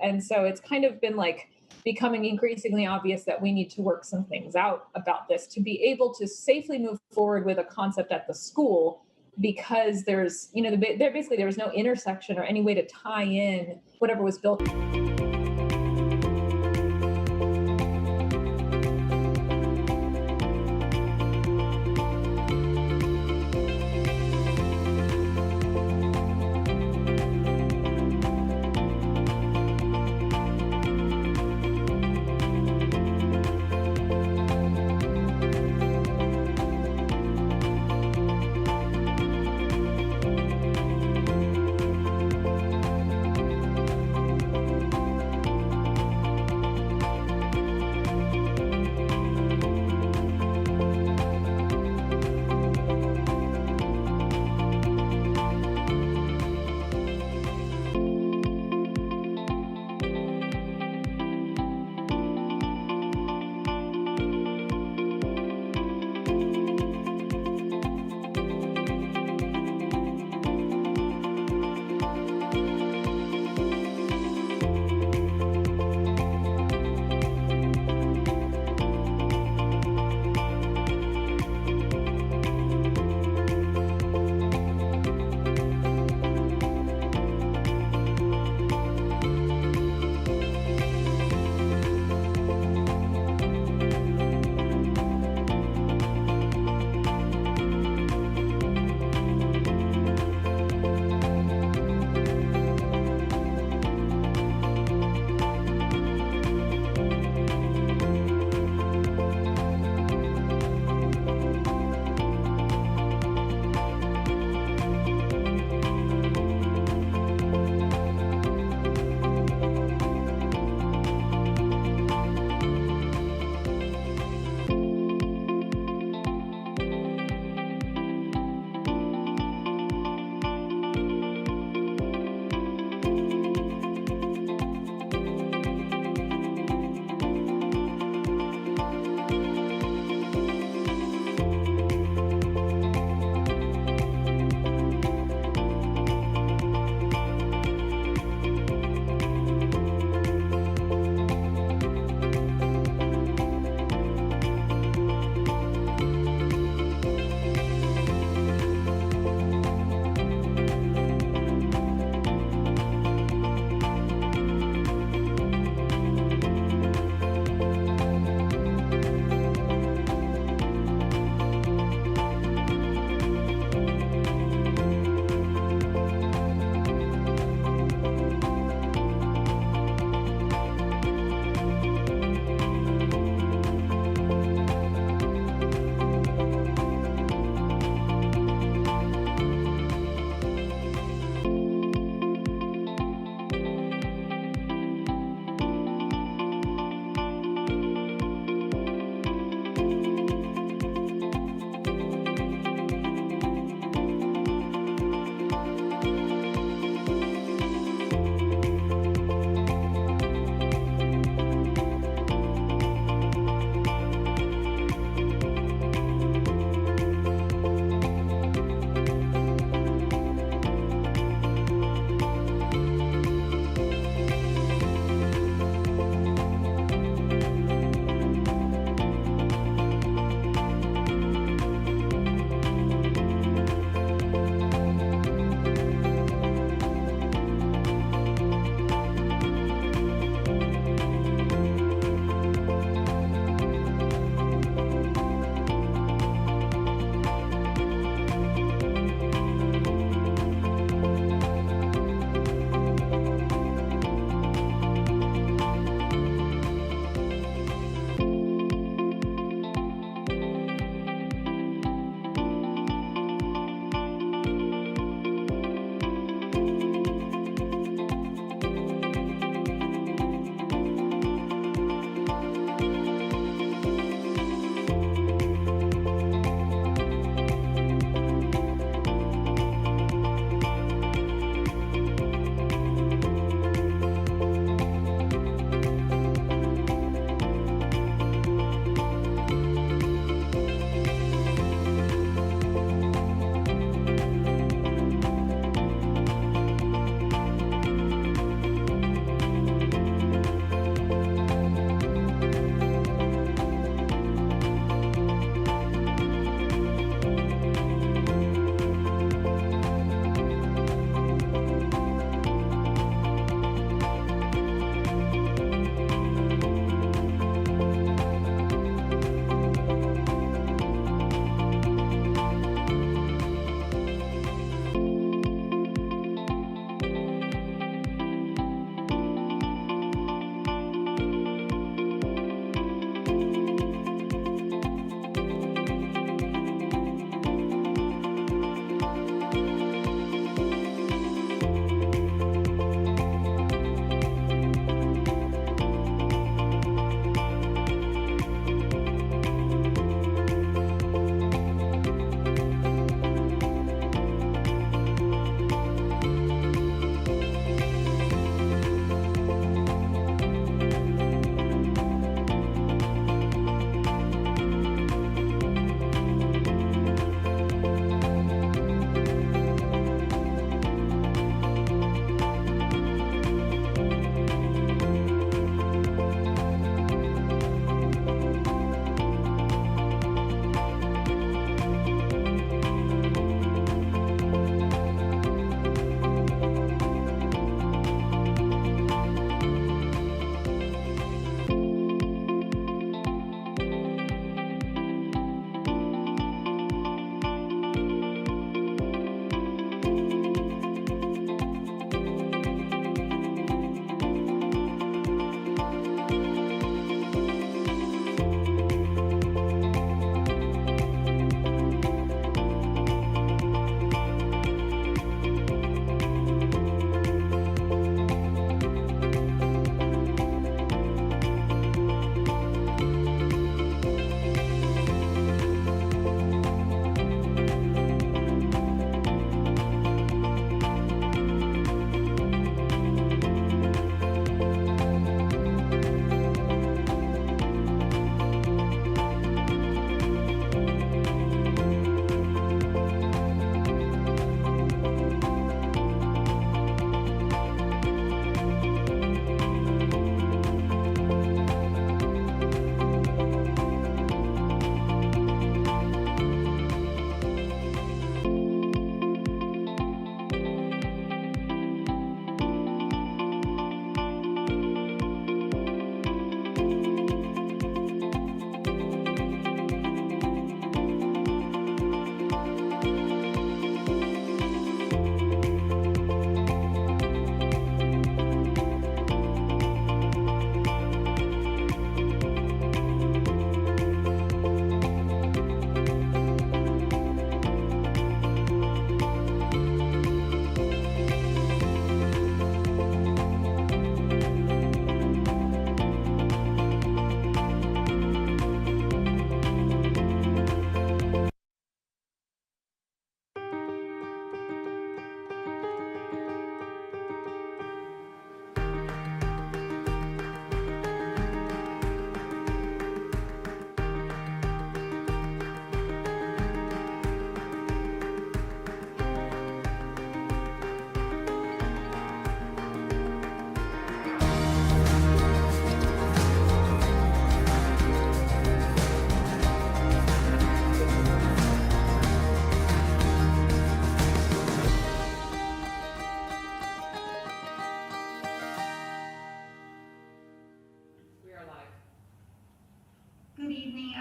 And so it's kind of been like becoming increasingly obvious that we need to work some things out about this to be able to safely move forward with a concept at the school, because there's, there was no intersection or any way to tie in whatever was built.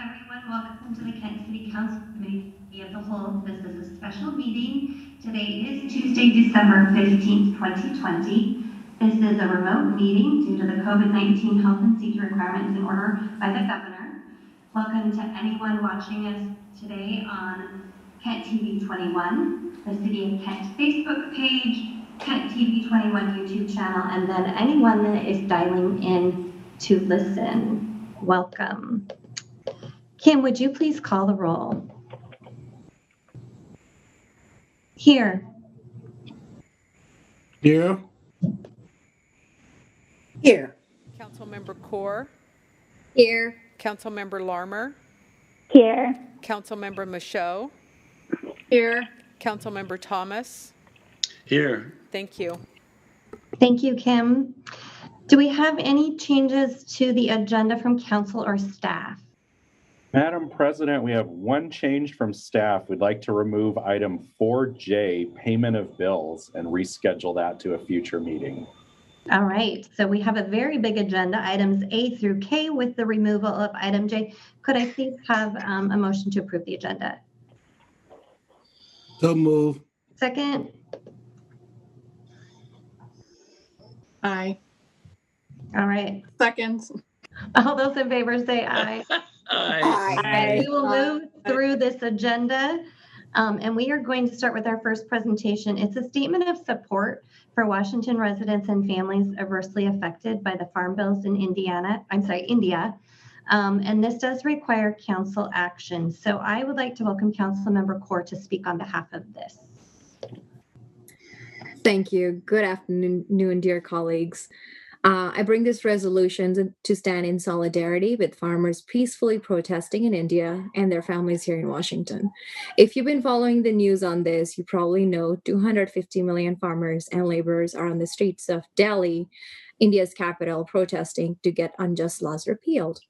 everyone. Welcome to the Kent City Council Committee of the Whole. This is a special meeting. Today is Tuesday, December 15th, 2020. This is a remote meeting due to the COVID-19 health and safety requirements in order by the governor. Welcome to anyone watching us today on Kent TV 21, the City of Kent Facebook page, Kent TV 21 YouTube channel, and then anyone that is dialing in to listen. Welcome. Kim, would you please call the roll? Here. Here. Here. Councilmember Kaur. Here. Councilmember Larmer. Here. Councilmember Michaud. Here. Councilmember Thomas. Here. Thank you. Thank you, Kim. Do we have any changes to the agenda from council or staff? Madam President, we have one change from staff. We'd like to remove item 4J, payment of bills, and reschedule that to a future meeting. All right, so we have a very big agenda, items A through K with the removal of item J. Could I please have a motion to approve the agenda? So move. Second? Aye. All right. Seconds. All those in favor say aye. Aye. We will move through this agenda, and we are going to start with our first presentation. It's a statement of support for Washington residents and families adversely affected by the farm bills in India. And this does require council action. So I would like to welcome Councilmember Kaur to speak on behalf of this. Thank you. Good afternoon, dear colleagues. I bring this resolution to stand in solidarity with farmers peacefully protesting in India and their families here in Washington. If you've been following the news on this, you probably know 250 million farmers and laborers are on the streets of Delhi, India's capital, protesting to get unjust laws repealed.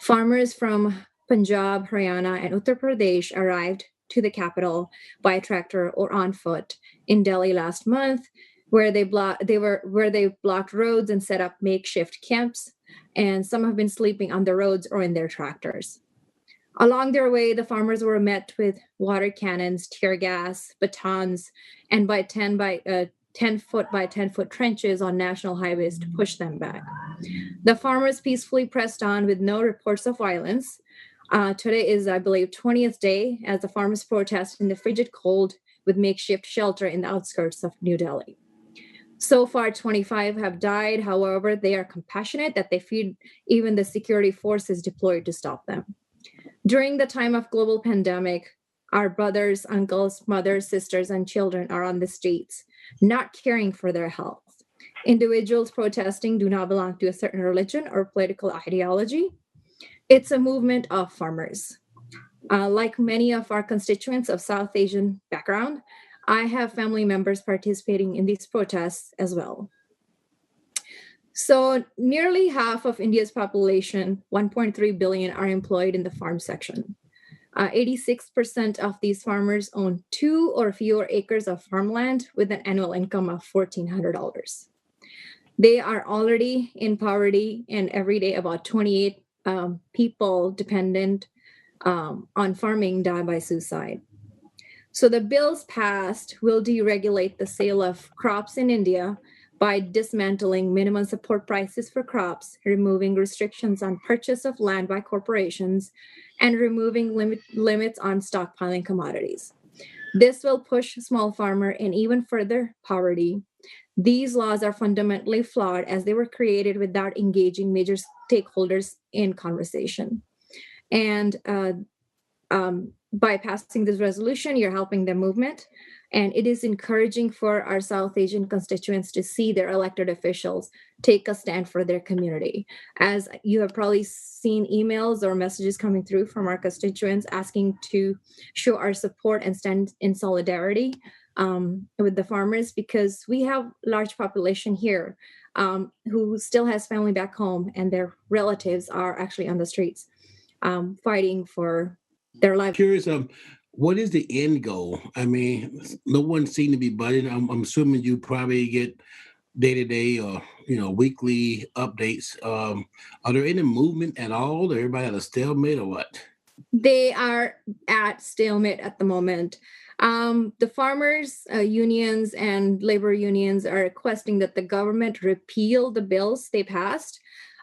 Farmers from Punjab, Haryana, and Uttar Pradesh arrived to the capital by tractor or on foot in Delhi last month, where they blocked roads and set up makeshift camps, and some have been sleeping on the roads or in their tractors. Along their way, the farmers were met with water cannons, tear gas, batons, and by 10 foot by 10 foot trenches on national highways to push them back. The farmers peacefully pressed on with no reports of violence. Today is, I believe, 20th day as the farmers protest in the frigid cold with makeshift shelter in the outskirts of New Delhi. So far, 25 have died. However, they are compassionate that they feed even the security forces deployed to stop them. During the time of global pandemic, our brothers, uncles, mothers, sisters, and children are on the streets, not caring for their health. Individuals protesting do not belong to a certain religion or political ideology. It's a movement of farmers. Like many of our constituents of South Asian background, I have family members participating in these protests as well. So nearly half of India's population, 1.3 billion, are employed in the farm section. 86% of these farmers own 2 or fewer acres of farmland with an annual income of $1,400. They are already in poverty, and every day about 28 people dependent on farming die by suicide. So the bills passed will deregulate the sale of crops in India by dismantling minimum support prices for crops, removing restrictions on purchase of land by corporations, and removing limits on stockpiling commodities. This will push small farmer in even further poverty. These laws are fundamentally flawed as they were created without engaging major stakeholders in conversation. And by passing this resolution, you're helping the movement. And it is encouraging for our South Asian constituents to see their elected officials take a stand for their community. As you have probably seen emails or messages coming through from our constituents asking to show our support and stand in solidarity with the farmers, because we have large population here who still has family back home and their relatives are actually on the streets fighting for their life. Curious, what is the end goal? I mean, no one seemed to be budgeting. I'm assuming you probably get day-to-day or weekly updates. Are there any movement at all? Everybody at a stalemate or what? They are at stalemate at the moment. The farmers' unions and labor unions are requesting that the government repeal the bills they passed.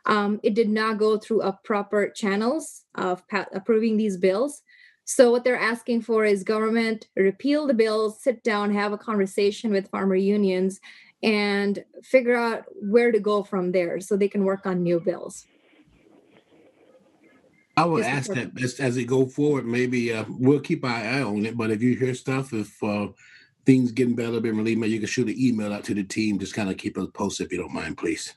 It did not go through a proper channels of approving these bills. So what they're asking for is government repeal the bills, sit down, have a conversation with farmer unions, and figure out where to go from there so they can work on new bills. I would ask that as it go forward, maybe we'll keep our eye on it. But if you hear stuff, if things getting better, been relieved, you can shoot an email out to the team. Just kind of keep us posted if you don't mind, please.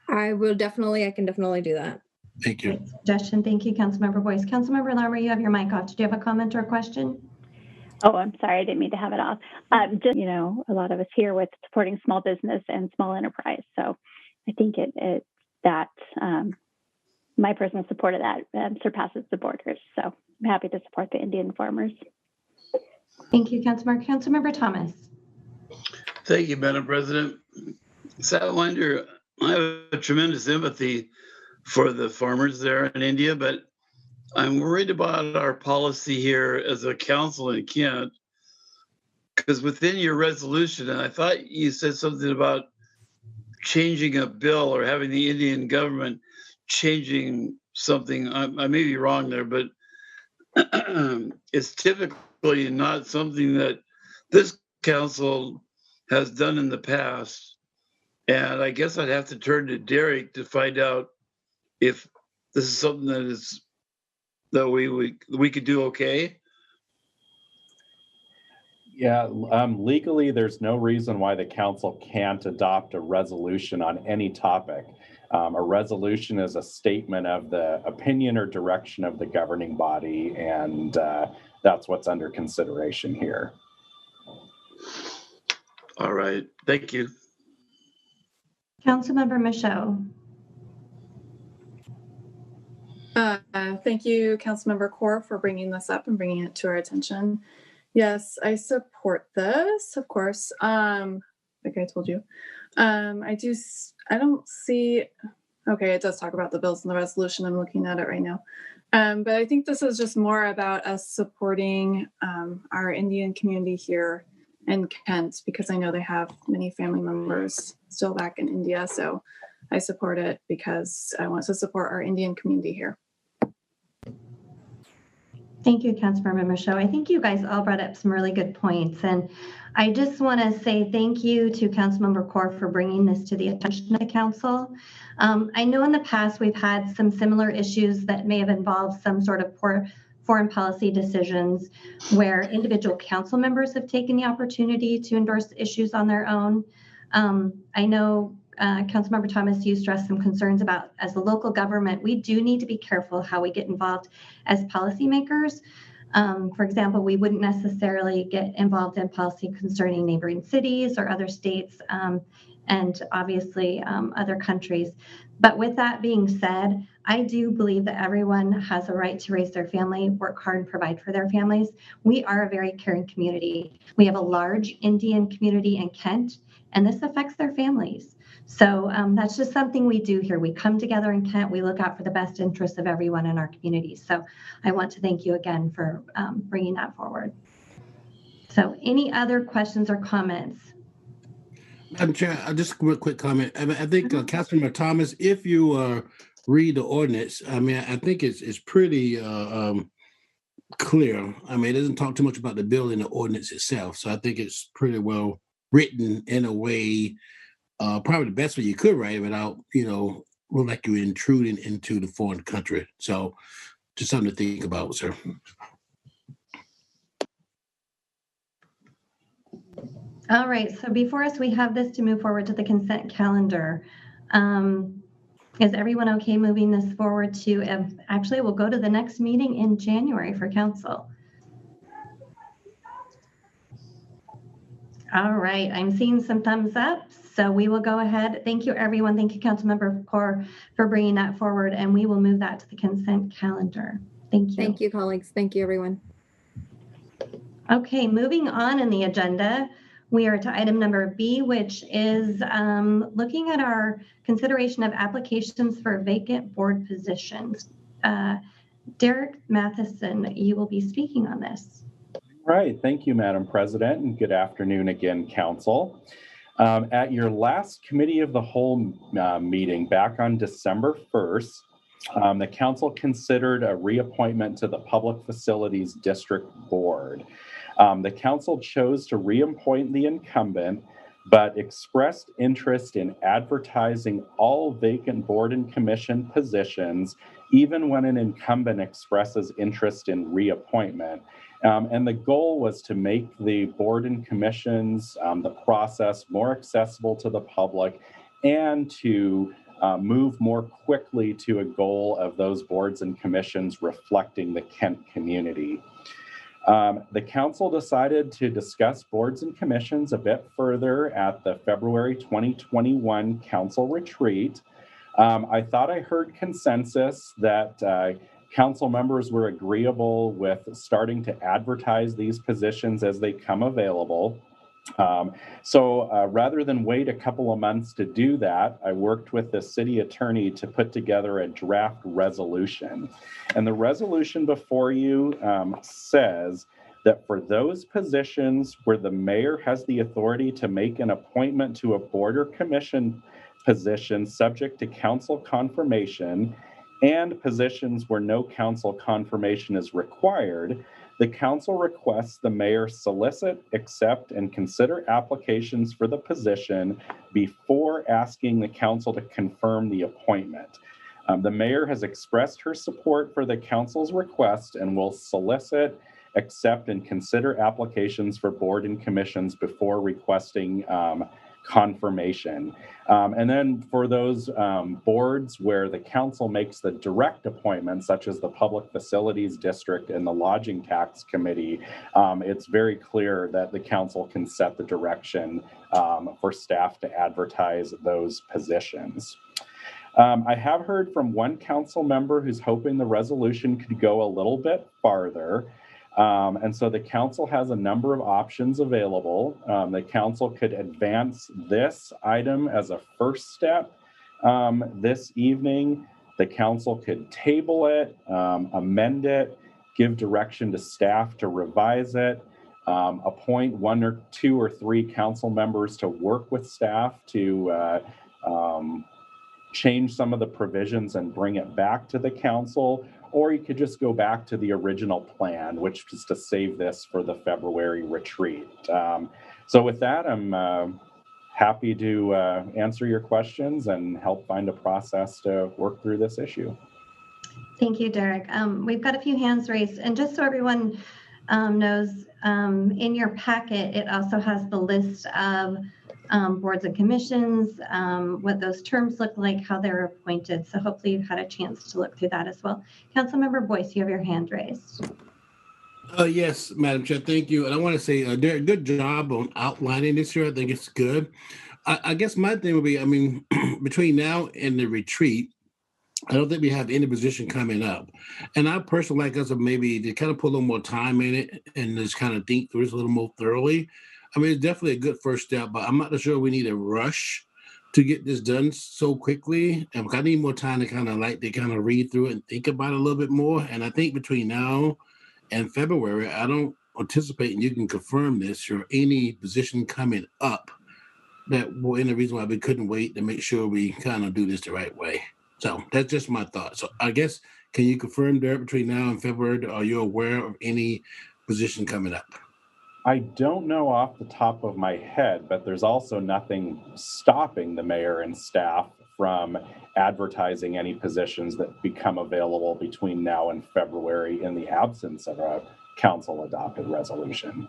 I can definitely do that. Thank you. Great suggestion. Thank you, Councilmember Boyce. Councilmember Larmer, you have your mic off. Did you have a comment or a question? Oh, I'm sorry. I didn't mean to have it off. Just, a lot of us here with supporting small business and small enterprise. So I think my personal support of that surpasses the borders. So I'm happy to support the Indian farmers. Thank you, Councilmember. Councilmember Thomas. Thank you, Madam President. Satwinder, I have a tremendous empathy for the farmers there in India, but I'm worried about our policy here as a council in Kent, because within your resolution, and I thought you said something about changing a bill or having the Indian government changing something. I may be wrong there, but it's typically not something that this council has done in the past. And I guess I'd have to turn to Derek to find out if this is something that we could do okay. Yeah, legally, there's no reason why the council can't adopt a resolution on any topic. A resolution is a statement of the opinion or direction of the governing body, and that's what's under consideration here. All right, thank you. Councilmember Michaud. Thank you, Councilmember Kaur, for bringing this up and bringing it to our attention. Yes, I support this, of course. Like I told you, I don't see. Okay, it does talk about the bills and the resolution. I'm looking at it right now, but I think this is just more about us supporting our Indian community here in Kent, because I know they have many family members still back in India. So I support it because I want to support our Indian community here. Thank you, Councilmember Michaud. I think you guys all brought up some really good points. And I just want to say thank you to Councilmember Kaur for bringing this to the attention of the council. I know in the past we've had some similar issues that may have involved some sort of foreign policy decisions where individual council members have taken the opportunity to endorse issues on their own. I know Councilmember Thomas, you stressed some concerns about, as a local government, we do need to be careful how we get involved as policymakers. For example, we wouldn't necessarily get involved in policy concerning neighboring cities or other states, and obviously other countries. But with that being said, I do believe that everyone has a right to raise their family, work hard, and provide for their families. We are a very caring community. We have a large Indian community in Kent, and this affects their families. So that's just something we do here. We come together in Kent. We look out for the best interests of everyone in our community. So I want to thank you again for bringing that forward. So any other questions or comments? Madam Chair, just a real quick comment. I think Councilmember Thomas, if you read the ordinance, I think it's pretty clear. It doesn't talk too much about the bill in the ordinance itself. So I think it's pretty well written in a way, probably the best way you could write it without, look like you're intruding into the foreign country. So just something to think about, sir. All right, so before us, we have this to move forward to the consent calendar. Is everyone okay moving this forward to, actually, we'll go to the next meeting in January for council. All right, I'm seeing some thumbs up, so we will go ahead. Thank you, everyone. Thank you, Councilmember Kaur, for bringing that forward, and we will move that to the consent calendar. Thank you. Thank you, colleagues. Thank you, everyone. Okay, moving on in the agenda, We are to item number B, which is looking at our consideration of applications for vacant board positions. Derek Matheson, you will be speaking on this. Right. Thank you, Madam President, and good afternoon again, Council. At your last Committee of the Whole meeting back on December 1st, the Council considered a reappointment to the Public Facilities District Board. The Council chose to reappoint the incumbent, but expressed interest in advertising all vacant board and commission positions, even when an incumbent expresses interest in reappointment. And the goal was to make the board and commissions, the process more accessible to the public, and to move more quickly to a goal of those boards and commissions reflecting the Kent community. The Council decided to discuss boards and commissions a bit further at the February 2021 Council retreat. I thought I heard consensus that Council members were agreeable with starting to advertise these positions as they come available. So rather than wait a couple of months to do that, I worked with the city attorney to put together a draft resolution. And the resolution before you says that for those positions where the mayor has the authority to make an appointment to a board or commission position subject to council confirmation, and positions where no council confirmation is required, the council requests the mayor solicit, accept, and consider applications for the position before asking the council to confirm the appointment. The mayor has expressed her support for the council's request and will solicit, accept, and consider applications for board and commissions before requesting confirmation. And then for those boards where the council makes the direct appointments, such as the Public Facilities District and the Lodging Tax Committee, it's very clear that the council can set the direction for staff to advertise those positions. I have heard from one council member who's hoping the resolution could go a little bit farther. And so the council has a number of options available. The council could advance this item as a first step this evening. The council could table it, amend it, give direction to staff to revise it, appoint 1 or 2 or 3 council members to work with staff to change some of the provisions and bring it back to the council. Or you could just go back to the original plan, which is to save this for the February retreat. So with that, I'm happy to answer your questions and help find a process to work through this issue. Thank you, Derek. We've got a few hands raised, and just so everyone knows, in your packet, it also has the list of boards and commissions, what those terms look like, how they're appointed. So hopefully you've had a chance to look through that as well. Councilmember Boyce, you have your hand raised. Yes, Madam Chair, thank you. And I want to say, Derek, good job on outlining this here. I think it's good. I guess my thing would be, I mean, between now and the retreat, I don't think we have any position coming up. And I personally like us to maybe to kind of put a little more time in it and just kind of think through this a little more thoroughly. I mean, it's definitely a good first step, but I'm not sure we need a rush to get this done so quickly. And I need more time to kind of read through it and think about it a little bit more. And I think between now and February, I don't anticipate, and you can confirm this, or any position coming up that will end the reason why we couldn't wait to make sure we kind of do this the right way. So that's just my thought. So I guess, can you confirm, Derek, between now and February, are you aware of any position coming up? I don't know off the top of my head, but there's also nothing stopping the mayor and staff from advertising any positions that become available between now and February in the absence of a council adopted resolution.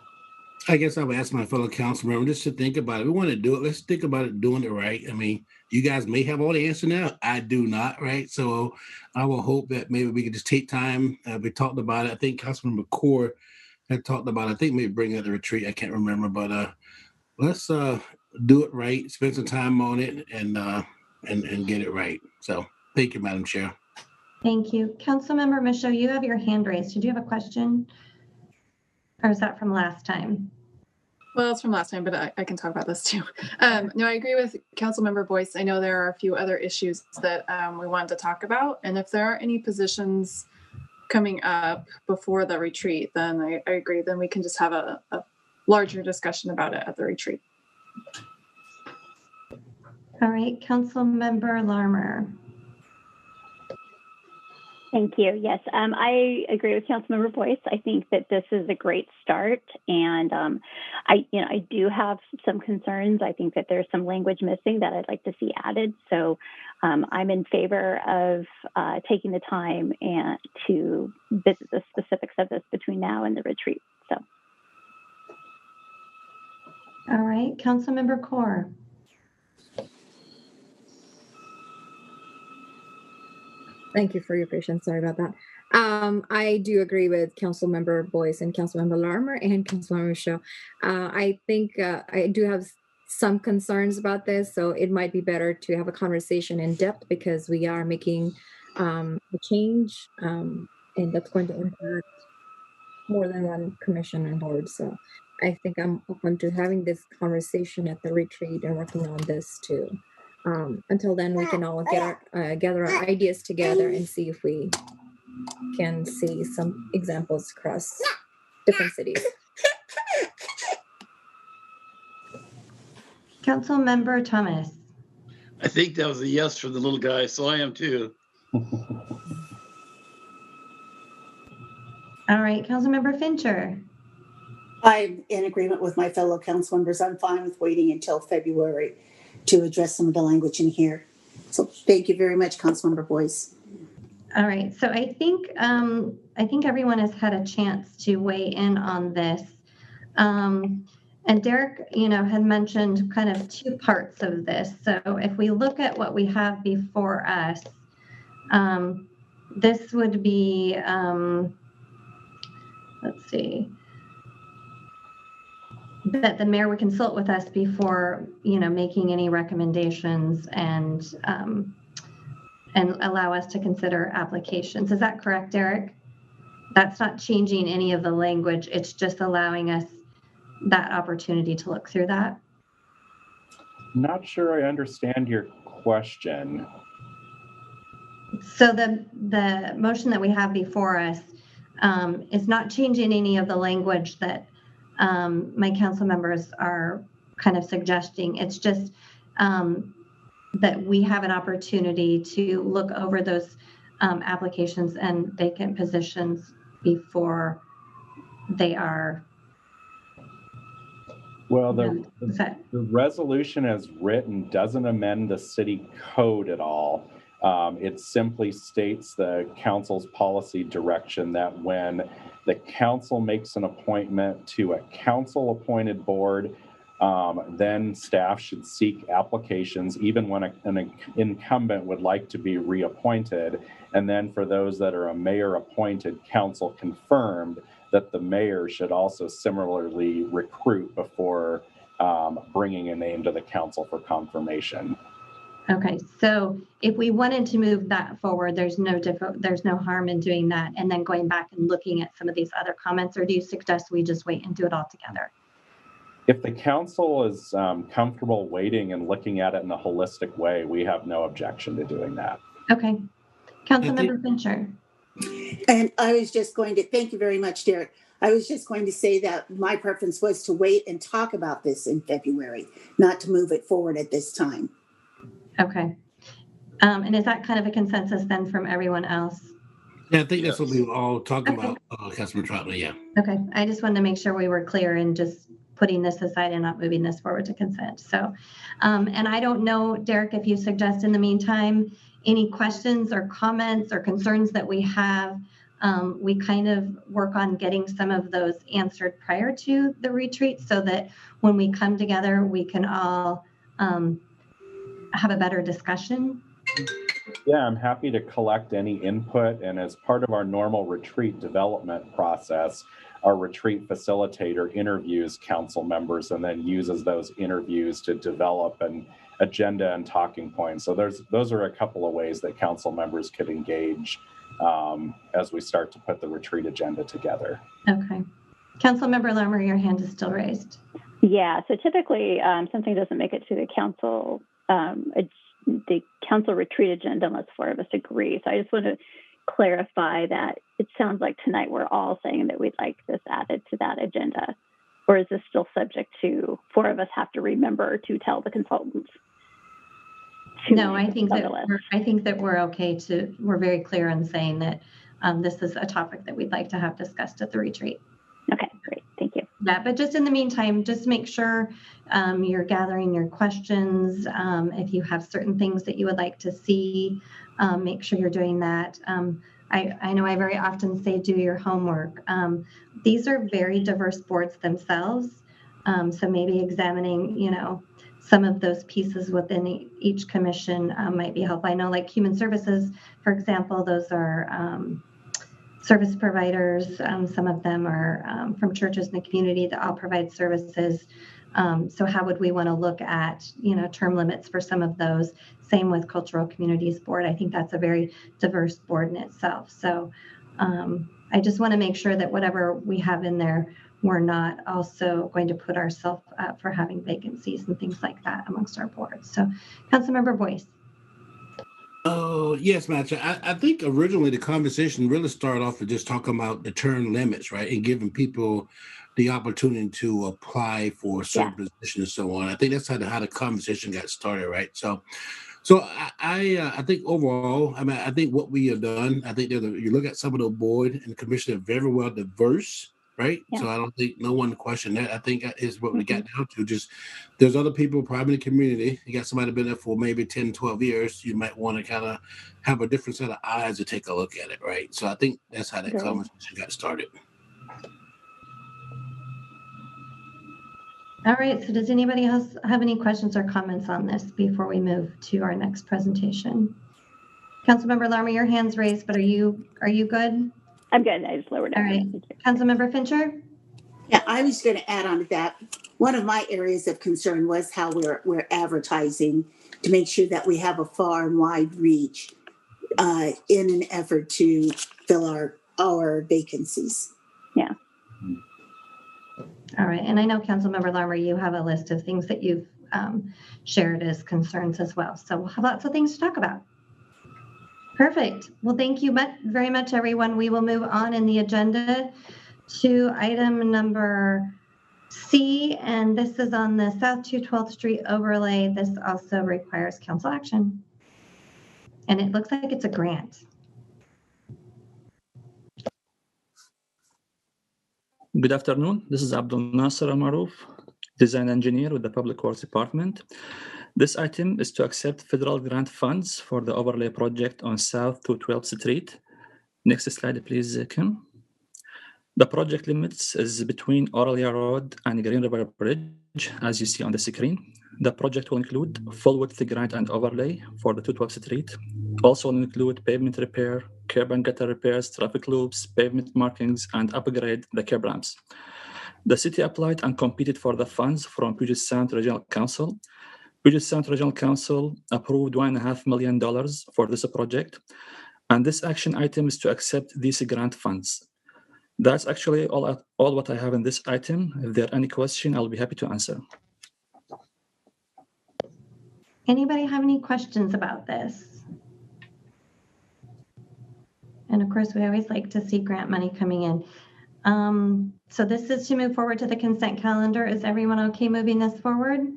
I guess I would ask my fellow council member just to think about it. We want to do it. Let's think about it, doing it right. I mean, you guys may have all the answer now. I do not, right? So I will hope that maybe we can just take time. We talked about it. I think Councilmember Kaur had talked about, I think maybe bring it at the retreat. I can't remember, but let's do it right. Spend some time on it and get it right. So thank you, Madam Chair. Thank you. Councilmember Michaud, you have your hand raised. Did you have a question? Or is that from last time? Well, it's from last time, but I can talk about this too. No, I agree with Councilmember Boyce. I know there are a few other issues that we wanted to talk about. And if there are any positions coming up before the retreat, then I agree. Then we can just have a larger discussion about it at the retreat. All right, Councilmember Larmer. Thank you. Yes, I agree with Councilmember Boyce. I think that this is a great start, and I do have some concerns. I think that there's some language missing that I'd like to see added. So I'm in favor of taking the time and to visit the specifics of this between now and the retreat. So, all right, Councilmember Kaur. Thank you for your patience. Sorry about that. I do agree with Councilmember Boyce and Councilmember Larmer and Councilmember Michaud. I think I do have some concerns about this, so it might be better to have a conversation in depth because we are making a change, and that's going to impact more than one commission and board. So I think I'm open to having this conversation at the retreat and working on this too. Until then, we can all gather our ideas together and see if we can see some examples across different cities. Councilmember Thomas. I think that was a yes for the little guy, so I am too. All right, Councilmember Fincher. I'm in agreement with my fellow council members. I'm fine with waiting until February to address some of the language in here. So thank you very much, Councilmember Boyce. All right, so I think everyone has had a chance to weigh in on this. And Derek, had mentioned kind of two parts of this. So if we look at what we have before us, this would be, let's see, that the mayor would consult with us before, making any recommendations and allow us to consider applications. Is that correct, Derek? That's not changing any of the language. It's just allowing us that opportunity to look through that. Not sure I understand your question. So the motion that we have before us is not changing any of the language that my council members are kind of suggesting. It's just that we have an opportunity to look over those applications and vacant positions before they are. Well, the resolution as written doesn't amend the city code at all. It simply states the council's policy direction that when the council makes an appointment to a council-appointed board, then staff should seek applications, even when an incumbent would like to be reappointed. And then for those that are a mayor-appointed, council confirmed, that the mayor should also similarly recruit before bringing a name to the council for confirmation. Okay, so if we wanted to move that forward, there's no harm in doing that and then going back and looking at some of these other comments, or do you suggest we just wait and do it all together? If the council is comfortable waiting and looking at it in a holistic way, we have no objection to doing that. Okay, Councilmember Fincher. And I was just going to, thank you very much, Derek. I was just going to say that my preference was to wait and talk about this in February, not to move it forward at this time. Okay. And is that kind of a consensus then from everyone else? Yeah, I think that's what we were all talking about, Councilman Troutman, yeah. Okay, I just wanted to make sure we were clear in just putting this aside and not moving this forward to consent. So, and I don't know, Derek, if you suggest in the meantime, any questions or comments or concerns that we have, we kind of work on getting some of those answered prior to the retreat so that when we come together, we can all have a better discussion. Yeah, I'm happy to collect any input. And as part of our normal retreat development process, our retreat facilitator interviews council members and then uses those interviews to develop an agenda and talking points. So those are a couple of ways that council members could engage as we start to put the retreat agenda together. Okay. Councilmember Larmer, your hand is still raised. Yeah, so typically something doesn't make it to the council retreat agenda unless four of us agree. So I just want to clarify that it sounds like tonight we're all saying that we'd like this added to that agenda. Or is this still subject to four of us have to remember to tell the consultants? No, I think that we're okay we're very clear on saying that this is a topic that we'd like to have discussed at the retreat. Okay, great. Thank you. Yeah, but just in the meantime, just make sure you're gathering your questions. If you have certain things that you would like to see, make sure you're doing that. I know I very often say do your homework. These are very diverse boards themselves. So maybe examining, some of those pieces within each commission might be helpful. I know like human services, for example, those are service providers. Some of them are from churches in the community that all provide services. So how would we want to look at, term limits for some of those? Same with Cultural Communities Board. I think that's a very diverse board in itself. So I just want to make sure that whatever we have in there, we're not also going to put ourselves up for having vacancies and things like that amongst our boards. So Councilmember Boyce. Oh, yes, Matt. I think originally the conversation really started off with just talking about the term limits, right? And giving people the opportunity to apply for certain positions and so on. I think that's how the conversation got started, right? So I think overall, I think what we have done, I think you look at some of the board and commission are very well diverse, right? Yeah. So I don't think no one questioned that. I think that is what we got down to. Just there's other people probably in the community. You got somebody been there for maybe 10, 12 years. You might want to kind of have a different set of eyes to take a look at it, right? So I think that's how that conversation got started. All right, so does anybody else have any questions or comments on this before we move to our next presentation? Councilmember Larmer, your hand's raised, but are you good? I'm good. I just lowered it. All right. Councilmember Fincher? Yeah, I was going to add on to that. One of my areas of concern was how we're advertising to make sure that we have a far and wide reach in an effort to fill our vacancies. Yeah. All right. And I know, Councilmember Larmer, you have a list of things that you've shared as concerns as well. So we'll have lots of things to talk about. Perfect. Well, thank you very much, everyone. We will move on in the agenda to item number C, and this is on the South 212th Street overlay. This also requires council action. And it looks like it's a grant. Good afternoon. This is Abdulnaser Almaroof, design engineer with the Public Works Department. This item is to accept federal grant funds for the overlay project on South 212th Street. Next slide, please, Kim. The project limits is between Orillia Road and Green River Bridge, as you see on the screen. The project will include full width grant and overlay for the 212th Street. Also will include pavement repair, curb and gutter repairs, traffic loops, pavement markings, and upgrade the curb ramps. The city applied and competed for the funds from Puget Sound Regional Council. Puget Sound Regional Council approved $1.5 million for this project, and this action item is to accept these grant funds. That's actually all what I have in this item. If there are any questions, I'll be happy to answer. Anybody have any questions about this? And of course, we always like to see grant money coming in. So this is to move forward to the consent calendar. Is everyone okay moving this forward?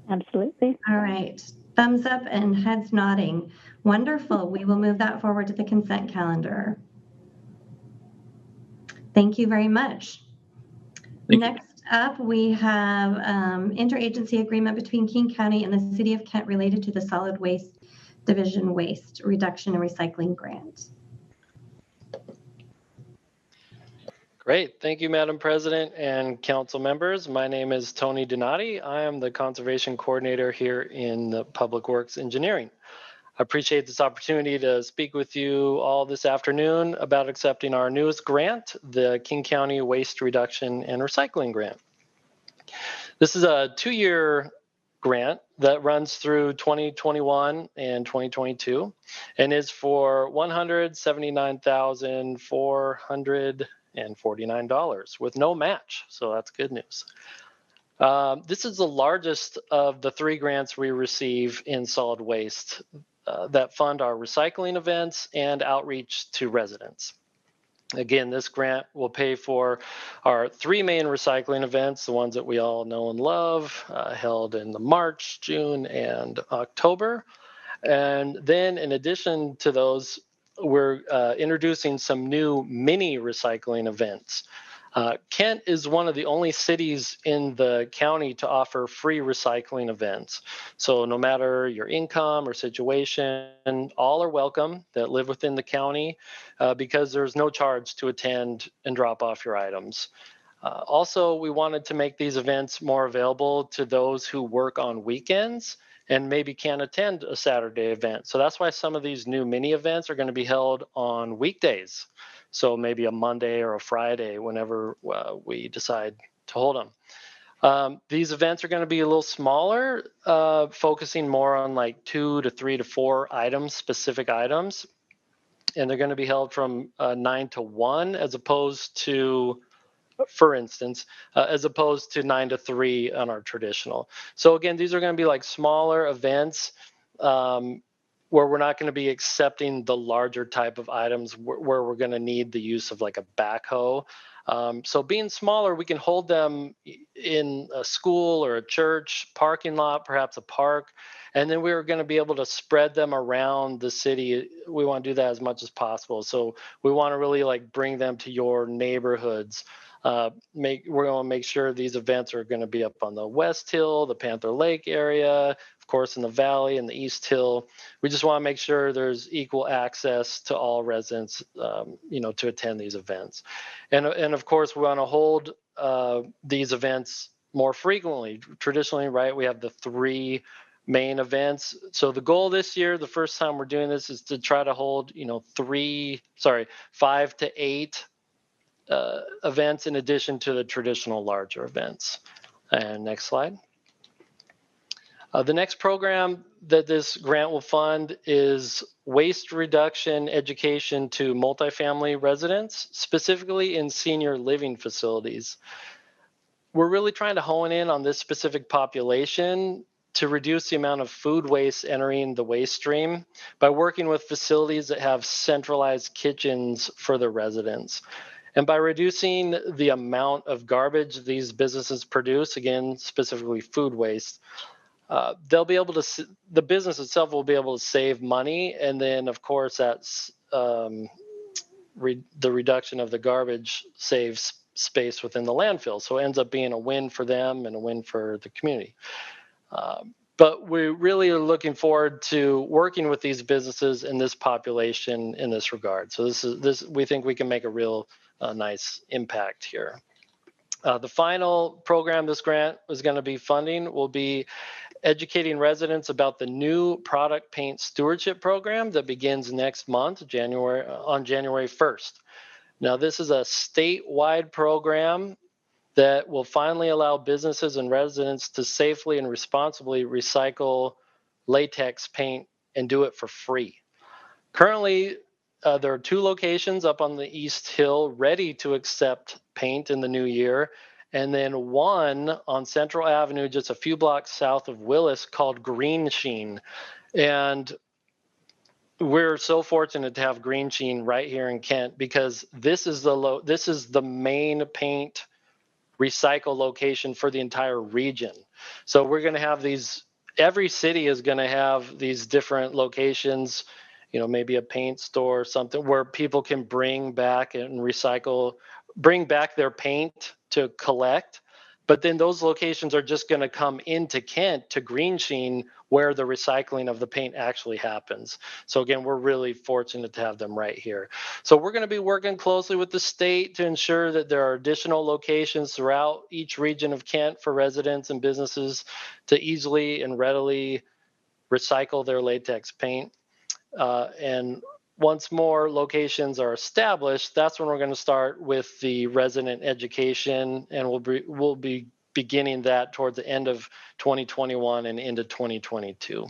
Absolutely. All right. Thumbs up and heads nodding. Wonderful. We will move that forward to the consent calendar. Thank you very much. Next up, we have interagency agreement between King County and the City of Kent related to the Solid Waste Division Waste Reduction and Recycling Grant. Great. Thank you, Madam President and council members. My name is Tony Donati. I am the Conservation Coordinator here in the Public Works Engineering. I appreciate this opportunity to speak with you all this afternoon about accepting our newest grant, the King County Waste Reduction and Recycling Grant. This is a 2-year grant that runs through 2021 and 2022 and is for $179,400 $149 with no match. So that's good news. This is the largest of the 3 grants we receive in solid waste that fund our recycling events and outreach to residents. Again, this grant will pay for our 3 main recycling events, the ones that we all know and love, held in the March, June, and October. And then in addition to those, we're introducing some new mini recycling events. Kent is one of the only cities in the county to offer free recycling events. So no matter your income or situation, all are welcome that live within the county because there's no charge to attend and drop off your items. Also, we wanted to make these events more available to those who work on weekends and maybe can't attend a Saturday event. So that's why some of these new mini events are going to be held on weekdays. So maybe a Monday or a Friday, whenever we decide to hold them. These events are going to be a little smaller, focusing more on like 2 to 3 to 4 items, specific items. And they're going to be held from 9 to 1 as opposed to, for instance, as opposed to 9 to 3 on our traditional. So again, these are going to be like smaller events where we're not going to be accepting the larger type of items where we're going to need the use of like a backhoe. So being smaller, we can hold them in a school or a church, parking lot, perhaps a park, and then we're going to be able to spread them around the city. We want to do that as much as possible. So we want to really like bring them to your neighborhoods. We're going to make sure these events are going to be up on the West Hill, the Panther Lake area, of course, in the Valley and the East Hill. We just want to make sure there's equal access to all residents, to attend these events. And of course, we want to hold these events more frequently. Traditionally, right, we have the 3 main events. So the goal this year, the first time we're doing this, is to try to hold, 5 to 8 events in addition to the traditional larger events. And next slide. The next program that this grant will fund is waste reduction education to multifamily residents, specifically in senior living facilities. We're really trying to hone in on this specific population to reduce the amount of food waste entering the waste stream by working with facilities that have centralized kitchens for their residents. And by reducing the amount of garbage these businesses produce, again, specifically food waste, they'll be able to, the business itself will be able to save money. And then, of course, that's the reduction of the garbage saves space within the landfill. So it ends up being a win for them and a win for the community. But we really are looking forward to working with these businesses and this population in this regard. So we think we can make a real nice impact here. The final program this grant is going to be funding will be educating residents about the new product paint stewardship program that begins next month, on January 1st. Now, this is a statewide program that will finally allow businesses and residents to safely and responsibly recycle latex paint and do it for free. Currently, there are 2 locations up on the East Hill ready to accept paint in the new year, and then 1 on Central Avenue, just a few blocks south of Willis, called Green Sheen. And we're so fortunate to have Green Sheen right here in Kent because this is the main paint recycle location for the entire region. So we're going to have these, every city is going to have these different locations, maybe a paint store or something where people can bring back and bring back their paint to collect. But then those locations are just going to come into Kent to Green Sheen where the recycling of the paint actually happens. So again, we're really fortunate to have them right here. So we're going to be working closely with the state to ensure that there are additional locations throughout each region of Kent for residents and businesses to easily and readily recycle their latex paint. And once more locations are established, that's when we're going to start with the resident education, and we'll be beginning that towards the end of 2021 and into 2022.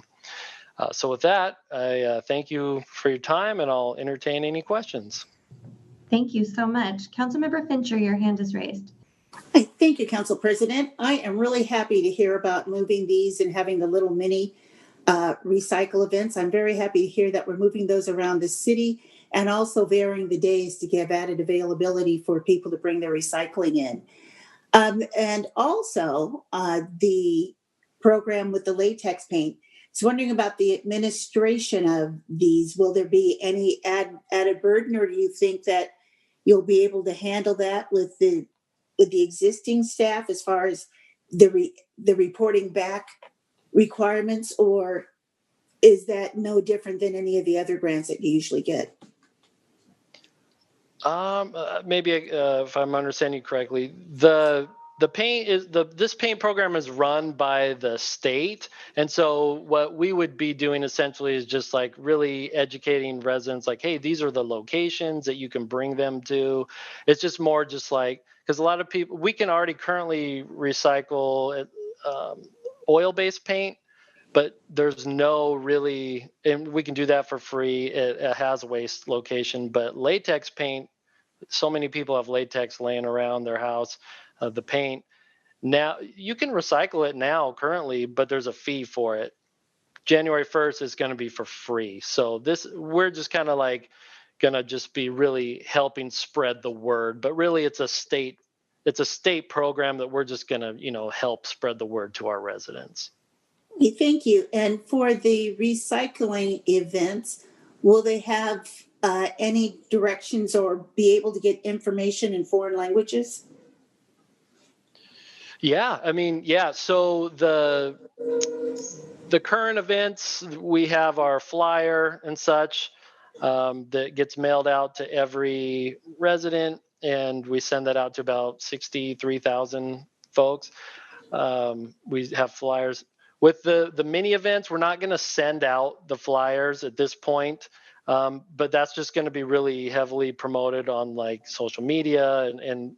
So with that, I thank you for your time, and I'll entertain any questions. Thank you so much. Councilmember Fincher, your hand is raised. Hi, thank you, Council President. I am really happy to hear about moving these and having the little mini recycle events. I'm very happy to hear that we're moving those around the city and also varying the days to give added availability for people to bring their recycling in. And also the program with the latex paint. I was wondering about the administration of these. Will there be any added burden, or do you think that you'll be able to handle that with the existing staff as far as the reporting back requirements, or is that no different than any of the other grants that you usually get? Maybe if I'm understanding you correctly, this paint program is run by the state, and so what we would be doing essentially is just like really educating residents, like, hey, these are the locations that you can bring them to. It's just more just like, because a lot of people, we can already currently recycle oil-based paint, but there's no really, and we can do that for free. It has a waste location, but latex paint, so many people have latex laying around their house, the paint. Now you can recycle it now currently, but there's a fee for it. January 1st is going to be for free. So we're just kind of like going to just be really helping spread the word, but really it's a state program that we're just going to, help spread the word to our residents. Thank you. And for the recycling events, will they have any directions or be able to get information in foreign languages? Yeah, so the current events, we have our flyer and such that gets mailed out to every resident, and we send that out to about 63,000 folks. We have flyers. With the mini events, we're not going to send out the flyers at this point, but that's just going to be really heavily promoted on like social media and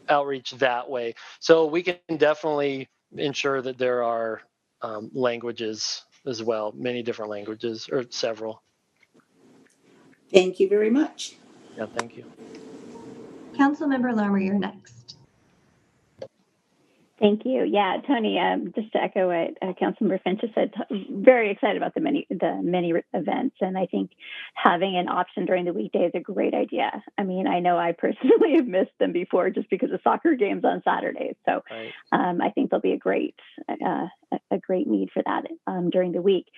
outreach that way. So we can definitely ensure that there are languages as well, many different languages or several. Thank you very much. Yeah, thank you. Councilmember Larmer, you're next. Thank you. Yeah, Tony, just to echo what Councilmember Finch said, very excited about the many events. And I think having an option during the weekday is a great idea. I mean, I know I personally have missed them before just because of soccer games on Saturdays. So right. I think there'll be a great need for that during the week.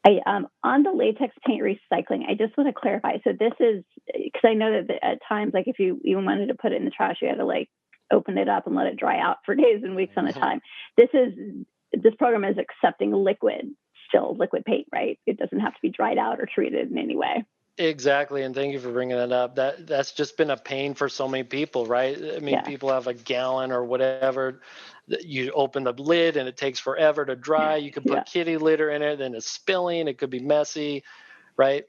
On the latex paint recycling, I just want to clarify. So this is, because I know that at times, like if you even wanted to put it in the trash, you had to like open it up and let it dry out for days and weeks on a time. This program is accepting liquid paint, right? It doesn't have to be dried out or treated in any way. Exactly, and thank you for bringing that up. That's just been a pain for so many people, right? I mean, people have a gallon or whatever. You open the lid and it takes forever to dry. You can put kitty litter in it, then it's spilling. It could be messy, right?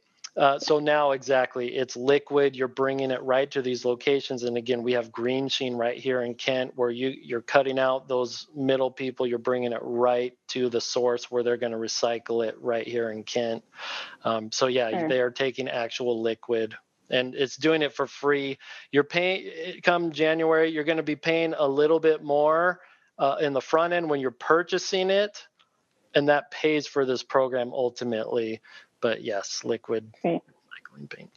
So now exactly, it's liquid. You're bringing it right to these locations. And again, we have Green Sheen right here in Kent where you're cutting out those middle people. You're bringing it right to the source where they're going to recycle it right here in Kent. So yeah, they are taking actual liquid and it's doing it for free. You're paying, come January, you're going to be paying a little bit more in the front end when you're purchasing it. And that pays for this program ultimately. But yes, liquid recycling paint.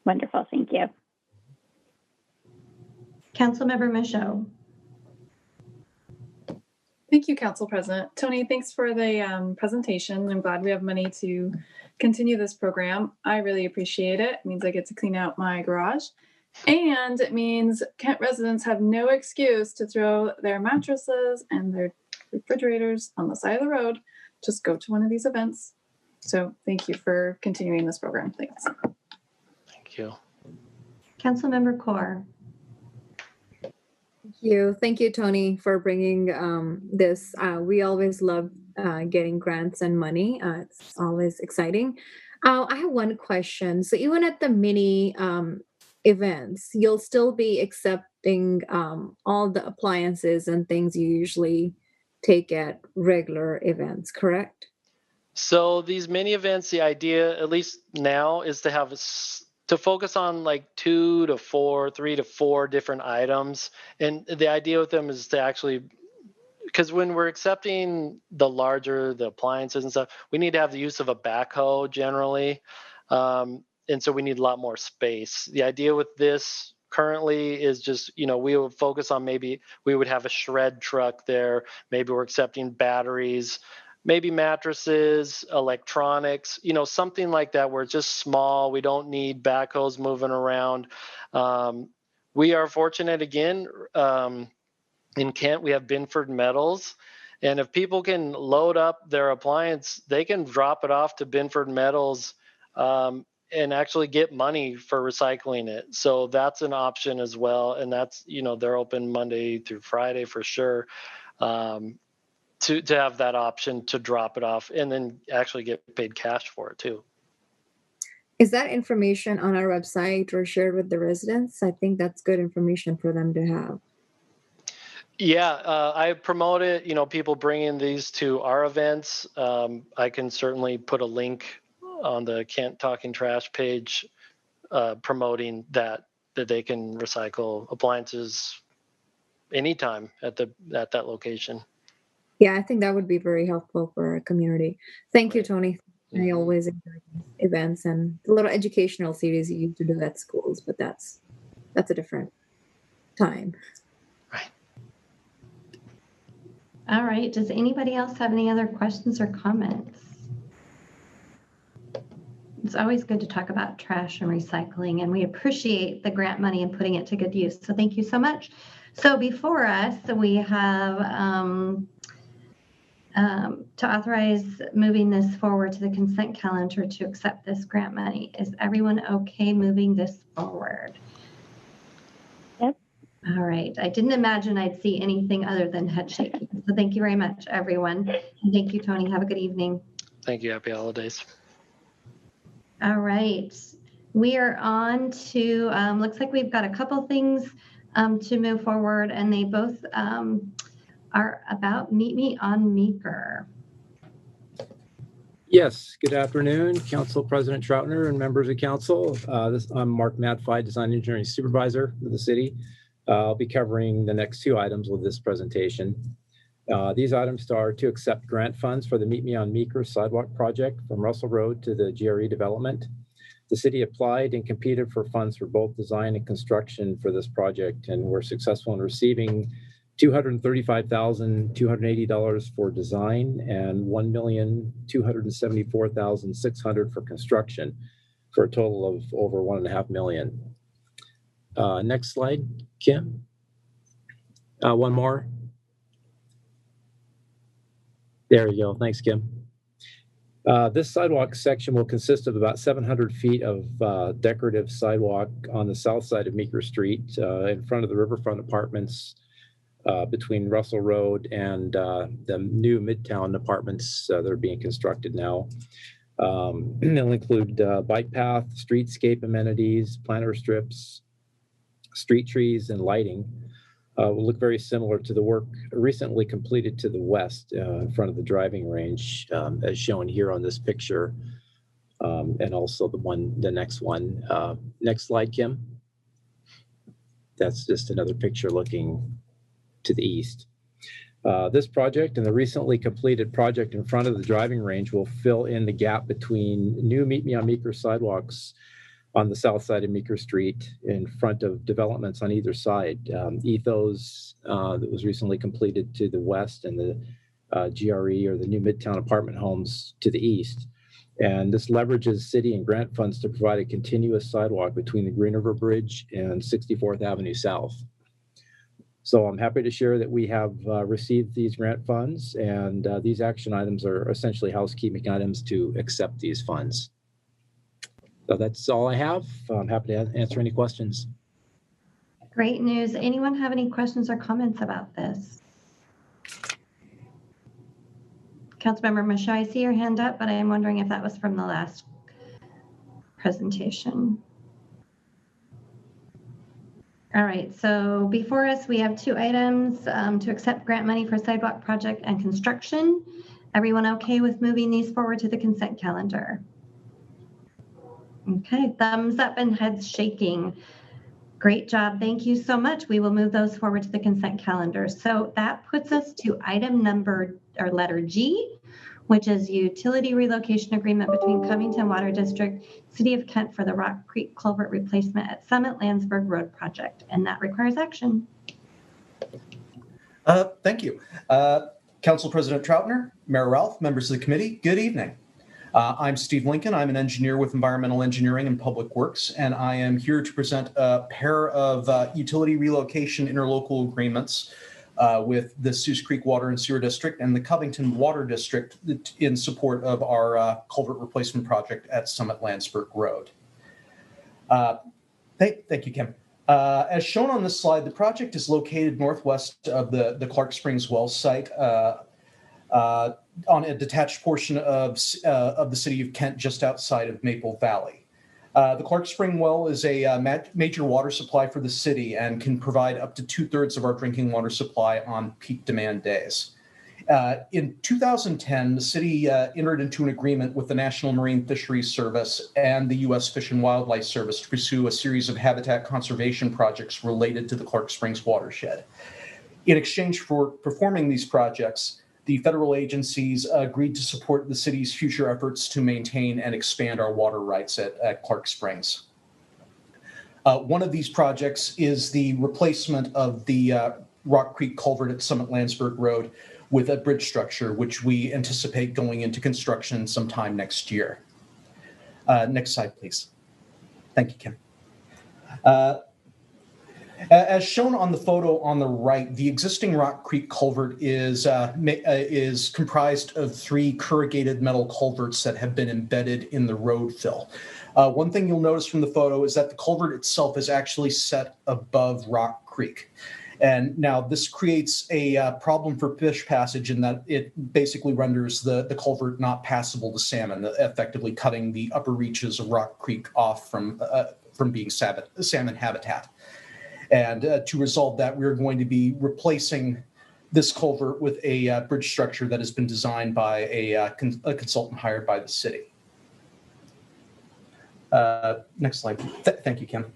Wonderful, thank you. Councilmember Michaud. Thank you, Council President. Tony, thanks for the presentation. I'm glad we have money to continue this program. I really appreciate it. It means I get to clean out my garage. And it means Kent residents have no excuse to throw their mattresses and their refrigerators on the side of the road. Just go to one of these events. So thank you for continuing this program. Thanks. Thank you. Councilmember Kaur. Thank you, Tony, for bringing this. We always love getting grants and money. It's always exciting. I have one question. So even at the mini events, you'll still be accepting all the appliances and things you usually take at regular events, correct? So these mini events, the idea, at least now, is to have to focus on like 3 to 4 different items. And the idea with them is to actually, because when we're accepting the appliances and stuff, we need to have the use of a backhoe generally. And so we need a lot more space. The idea with this currently is just, we would focus on, maybe we would have a shred truck there. Maybe we're accepting batteries, maybe mattresses, electronics, something like that where it's just small. We don't need backhoes moving around. We are fortunate again, in Kent, we have Binford Metals. And if people can load up their appliance, they can drop it off to Binford Metals and actually get money for recycling it. So that's an option as well. And that's, they're open Monday through Friday for sure, to have that option to drop it off and then actually get paid cash for it too. Is that information on our website or shared with the residents? I think that's good information for them to have. Yeah, I promote it, people bringing these to our events. I can certainly put a link on the Kent Talking Trash page promoting that they can recycle appliances anytime at that location. Yeah, I think that would be very helpful for our community. Thank you, Tony. I always enjoy these events and the little educational series you used to do at schools, but that's a different time. All right. Does anybody else have any other questions or comments? It's always good to talk about trash and recycling, and we appreciate the grant money and putting it to good use. So thank you so much. So before us, we have to authorize moving this forward to the consent calendar to accept this grant money. Is everyone okay moving this forward? Yep. All right. I didn't imagine I'd see anything other than head shaking. So thank you very much, everyone. And thank you, Tony. Have a good evening. Thank you. Happy holidays. All right. We are on to, looks like we've got a couple things to move forward, and they both are about Meet Me on Meeker. Yes, good afternoon, Council President Troutner and members of council. I'm Mark Madfai, Design Engineering Supervisor of the city. I'll be covering the next two items with this presentation. These items are to accept grant funds for the Meet Me on Meeker sidewalk project from Russell Road to the GRE development. The city applied and competed for funds for both design and construction for this project, and were successful in receiving $235,280 for design and $1,274,600 for construction, for a total of over $1.5 million. Next slide, Kim. One more. There you go. Thanks, Kim. This sidewalk section will consist of about 700 feet of decorative sidewalk on the south side of Meeker Street in front of the riverfront apartments between Russell Road and the new Midtown apartments that are being constructed now. They'll include bike path, streetscape amenities, planter strips, street trees, and lighting. Will look very similar to the work recently completed to the west in front of the driving range, as shown here on this picture, and also the next one. Next slide, Kim. That's just another picture looking to the east. This project and the recently completed project in front of the driving range will fill in the gap between new Meet Me on Meeker sidewalks on the south side of Meeker Street in front of developments on either side. Ethos that was recently completed to the west, and the GRE, or the new Midtown apartment homes, to the east. And this leverages city and grant funds to provide a continuous sidewalk between the Green River Bridge and 64th Avenue South. So I'm happy to share that we have received these grant funds, and these action items are essentially housekeeping items to accept these funds. So that's all I have. I'm happy to answer any questions. Great news. Anyone have any questions or comments about this? Councilmember Michaud, I see your hand up, but I am wondering if that was from the last presentation. All right, so before us, we have two items to accept grant money for sidewalk project and construction. Everyone okay with moving these forward to the consent calendar? Okay, thumbs up and heads shaking. Great job. Thank you so much. We will move those forward to the consent calendar. So that puts us to item letter G, which is utility relocation agreement between Covington Water District, City of Kent for the Rock Creek Culvert replacement at Summit Landsburg Road project. And that requires action. Thank you. Council President Troutner, Mayor Ralph, members of the committee, good evening. I'm Steve Lincoln. I'm an engineer with Environmental Engineering and Public Works, and I am here to present a pair of utility relocation interlocal agreements with the Sioux Creek Water and Sewer District and the Covington Water District in support of our culvert replacement project at Summit Landsburg Road. Thank you, Kim. As shown on this slide, the project is located northwest of the Clark Springs well site on a detached portion of the city of Kent, just outside of Maple Valley. The Clark Spring well is a major water supply for the city and can provide up to 2/3 of our drinking water supply on peak demand days. In 2010, the city entered into an agreement with the National Marine Fisheries Service and the U.S. Fish and Wildlife Service to pursue a series of habitat conservation projects related to the Clark Springs watershed. In exchange for performing these projects, the federal agencies agreed to support the city's future efforts to maintain and expand our water rights at Clark Springs. One of these projects is the replacement of the Rock Creek Culvert at Summit Landsburg Road with a bridge structure, which we anticipate going into construction sometime next year. Next slide, please. Thank you, Kim. As shown on the photo on the right, the existing Rock Creek culvert is comprised of 3 corrugated metal culverts that have been embedded in the road fill. One thing you'll notice from the photo is that the culvert itself is actually set above Rock Creek. And now this creates a problem for fish passage in that it basically renders the culvert not passable to salmon, effectively cutting the upper reaches of Rock Creek off from being salmon habitat. And to resolve that, we're going to be replacing this culvert with a bridge structure that has been designed by a consultant hired by the city. Next slide. Thank you, Kim.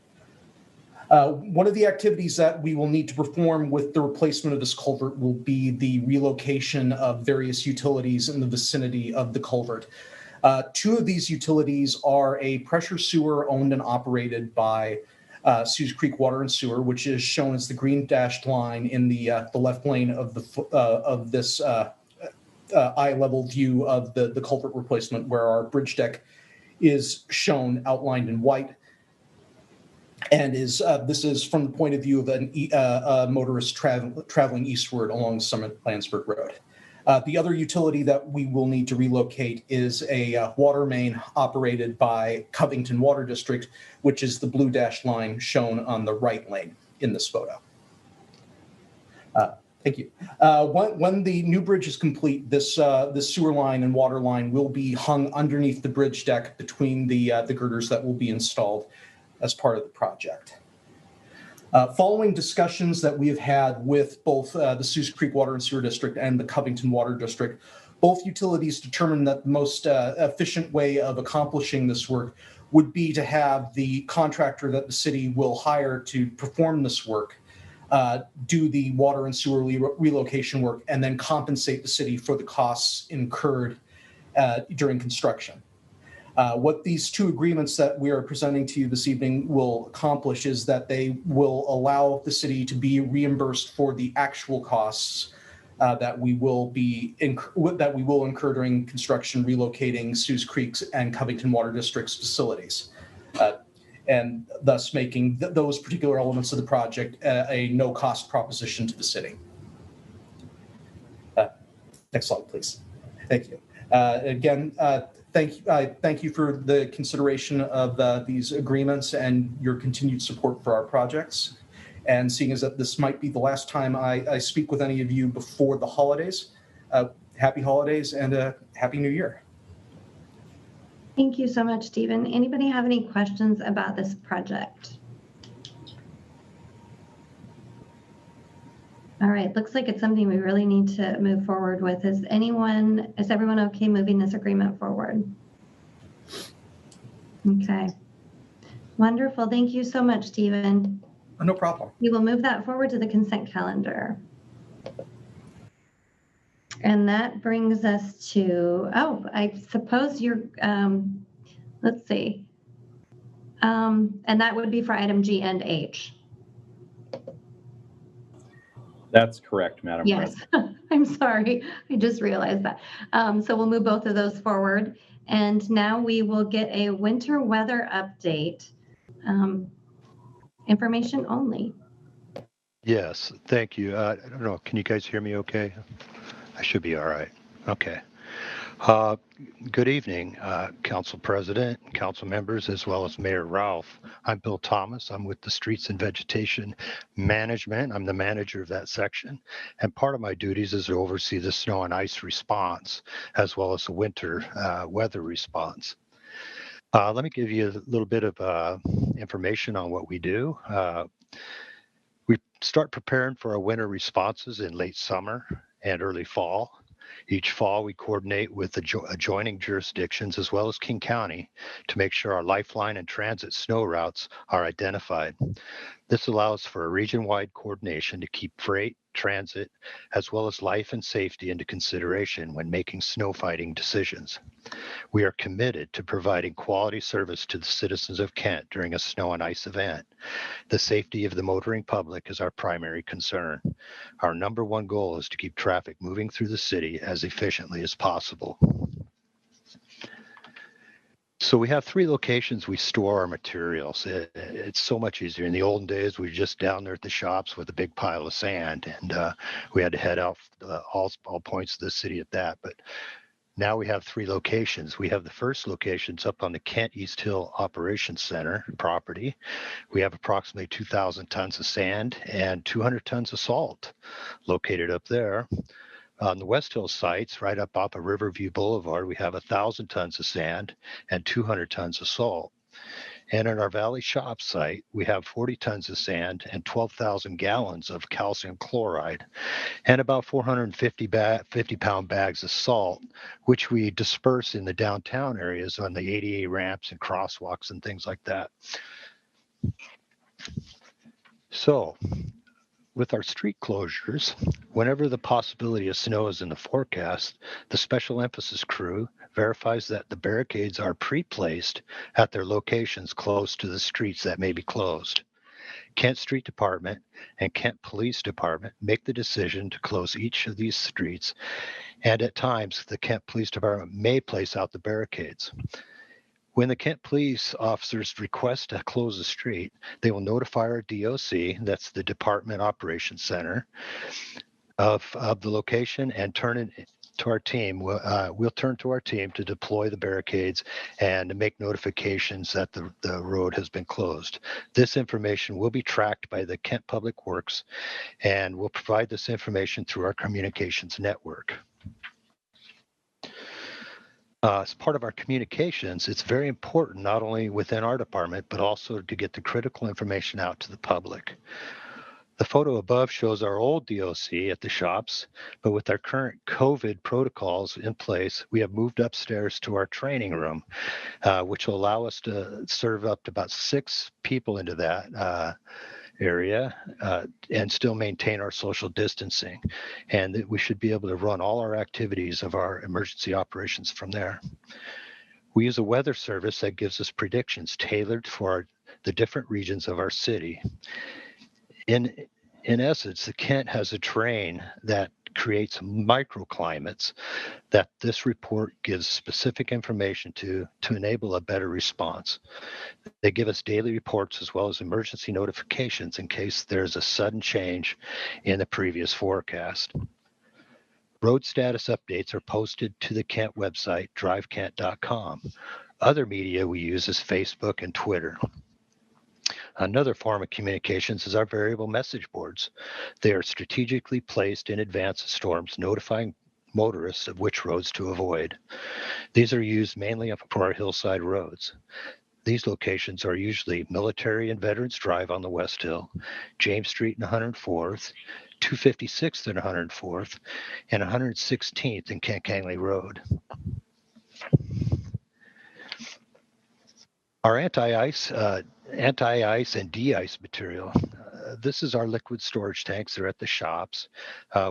One of the activities that we will need to perform with the replacement of this culvert will be the relocation of various utilities in the vicinity of the culvert. 2 of these utilities are a pressure sewer owned and operated by Sioux Creek Water and Sewer, which is shown as the green dashed line in the left lane of this eye-level view of the culvert replacement, where our bridge deck is shown outlined in white, and this is from the point of view of a motorist traveling eastward along Summit Landsburg Road. The other utility that we will need to relocate is a water main operated by Covington Water District, which is the blue dashed line shown on the right lane in this photo. Thank you. When the new bridge is complete, this sewer line and water line will be hung underneath the bridge deck between the girders that will be installed as part of the project. Following discussions that we have had with both the Sioux Creek Water and Sewer District and the Covington Water District, both utilities determined that the most efficient way of accomplishing this work would be to have the contractor that the city will hire to perform this work do the water and sewer relocation work and then compensate the city for the costs incurred during construction. What these 2 agreements that we are presenting to you this evening will accomplish is that they will allow the city to be reimbursed for the actual costs that we will incur during construction relocating Sioux Creek's and Covington Water District's facilities, and thus making those particular elements of the project a no-cost proposition to the city. Next slide, please. Thank you. Again. Thank you for the consideration of these agreements and your continued support for our projects. And seeing as that this might be the last time I speak with any of you before the holidays, happy holidays and happy New Year. Thank you so much, Stephen. Anybody have any questions about this project? All right, looks like it's something we really need to move forward with. Is everyone okay moving this agreement forward? Okay. Wonderful. Thank you so much, Stephen. No problem. We will move that forward to the consent calendar. And that brings us to, oh, I suppose you're, let's see. And that would be for item G and H. That's correct, Madam Yes, President. I'm sorry. I just realized that. So we'll move both of those forward. And now we will get a winter weather update. Information only. Yes, thank you. I don't know, can you guys hear me okay? I should be all right. Okay. Good evening, Council President, Council members, as well as Mayor Ralph. I'm Bill Thomas. I'm with the Streets and Vegetation Management. I'm the manager of that section. And part of my duties is to oversee the snow and ice response, as well as the winter weather response. Let me give you a little bit of information on what we do. We start preparing for our winter responses in late summer and early fall. Each fall, we coordinate with adjoining jurisdictions as well as King County to make sure our lifeline and transit snow routes are identified. This allows for a region-wide coordination to keep freight, transit, as well as life and safety into consideration when making snow fighting decisions. We are committed to providing quality service to the citizens of Kent during a snow and ice event. The safety of the motoring public is our primary concern. Our number one goal is to keep traffic moving through the city as efficiently as possible. So we have 3 locations we store our materials. It's so much easier. In the olden days, we were just down there at the shops with a big pile of sand, and we had to head out all points of the city at that. But now we have 3 locations. We have the first locations up on the Kent East Hill Operations Center property. We have approximately 2,000 tons of sand and 200 tons of salt located up there. On the West Hill sites, right up off of Riverview Boulevard, we have 1,000 tons of sand and 200 tons of salt. And at our Valley Shop site, we have 40 tons of sand and 12,000 gallons of calcium chloride and about 450-pound bags of salt, which we disperse in the downtown areas on the ADA ramps and crosswalks and things like that. So, with our street closures, whenever the possibility of snow is in the forecast, the special emphasis crew verifies that the barricades are pre-placed at their locations close to the streets that may be closed. Kent Street Department and Kent Police Department make the decision to close each of these streets, and at times the Kent Police Department may place out the barricades. When the Kent police officers request to close the street, they will notify our DOC, that's the Department Operations Center, of the location and turn it to our team. We'll turn to our team to deploy the barricades and to make notifications that the road has been closed. This information will be tracked by the Kent Public Works, and we'll provide this information through our communications network. As part of our communications, it's very important not only within our department, but also to get the critical information out to the public. The photo above shows our old DOC at the shops, but with our current COVID protocols in place, we have moved upstairs to our training room, which will allow us to serve up to about 6 people into that area and still maintain our social distancing. And that we should be able to run all our activities of our emergency operations from there. We use a weather service that gives us predictions tailored for the different regions of our city. In essence, the Kent has a terrain that creates microclimates that this report gives specific information to enable a better response. They give us daily reports as well as emergency notifications in case there's a sudden change in the previous forecast. Road status updates are posted to the Kent website, drivekent.com. Other media we use is Facebook and Twitter. Another form of communications is our variable message boards. They are strategically placed in advance of storms, notifying motorists of which roads to avoid. These are used mainly for our hillside roads. These locations are usually Military and Veterans Drive on the West Hill, James Street and 104th, 256th and 104th, and 116th and Kent Kangley Road. Our anti-ice and de-ice material. This is our liquid storage tanks. They're at the shops.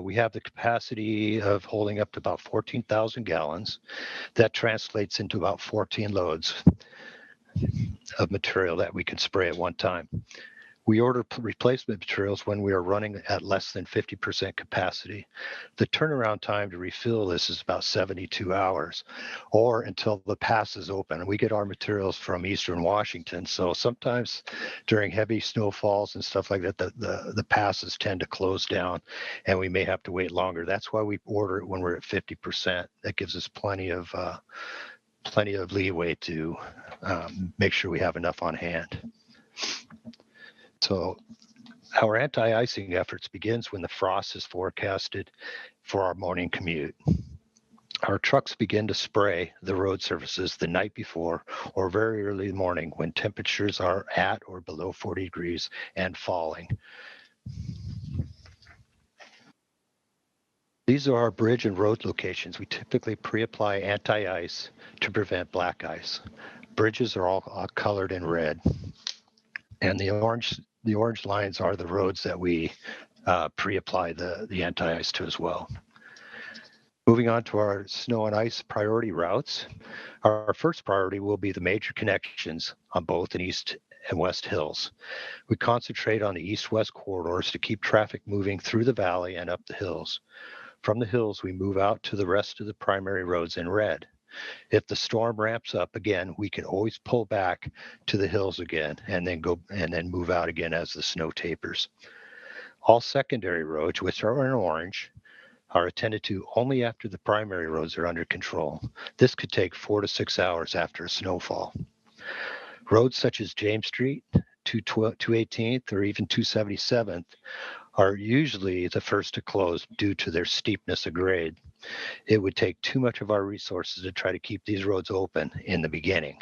We have the capacity of holding up to about 14,000 gallons. That translates into about 14 loads of material that we can spray at one time. We order replacement materials when we are running at less than 50% capacity. The turnaround time to refill this is about 72 hours or until the pass is open. We get our materials from Eastern Washington, so sometimes during heavy snowfalls and stuff like that, the passes tend to close down and we may have to wait longer. That's why we order it when we're at 50%. That gives us plenty of leeway to make sure we have enough on hand. So our anti-icing efforts begins when the frost is forecasted for our morning commute. Our trucks begin to spray the road surfaces the night before or very early in the morning when temperatures are at or below 40 degrees and falling. These are our bridge and road locations. We typically pre-apply anti-ice to prevent black ice. Bridges are all colored in red. And the orange lines are the roads that we pre-apply the anti-ice to as well. Moving on to our snow and ice priority routes. Our first priority will be the major connections on both the east and west hills. We concentrate on the east-west corridors to keep traffic moving through the valley and up the hills. From the hills, we move out to the rest of the primary roads in red. If the storm ramps up again, we can always pull back to the hills again and then move out again as the snow tapers. All secondary roads, which are in orange, are attended to only after the primary roads are under control. This could take 4 to 6 hours after a snowfall. Roads such as James Street, 218th, or even 277th are usually the first to close due to their steepness of grade. It would take too much of our resources to try to keep these roads open in the beginning.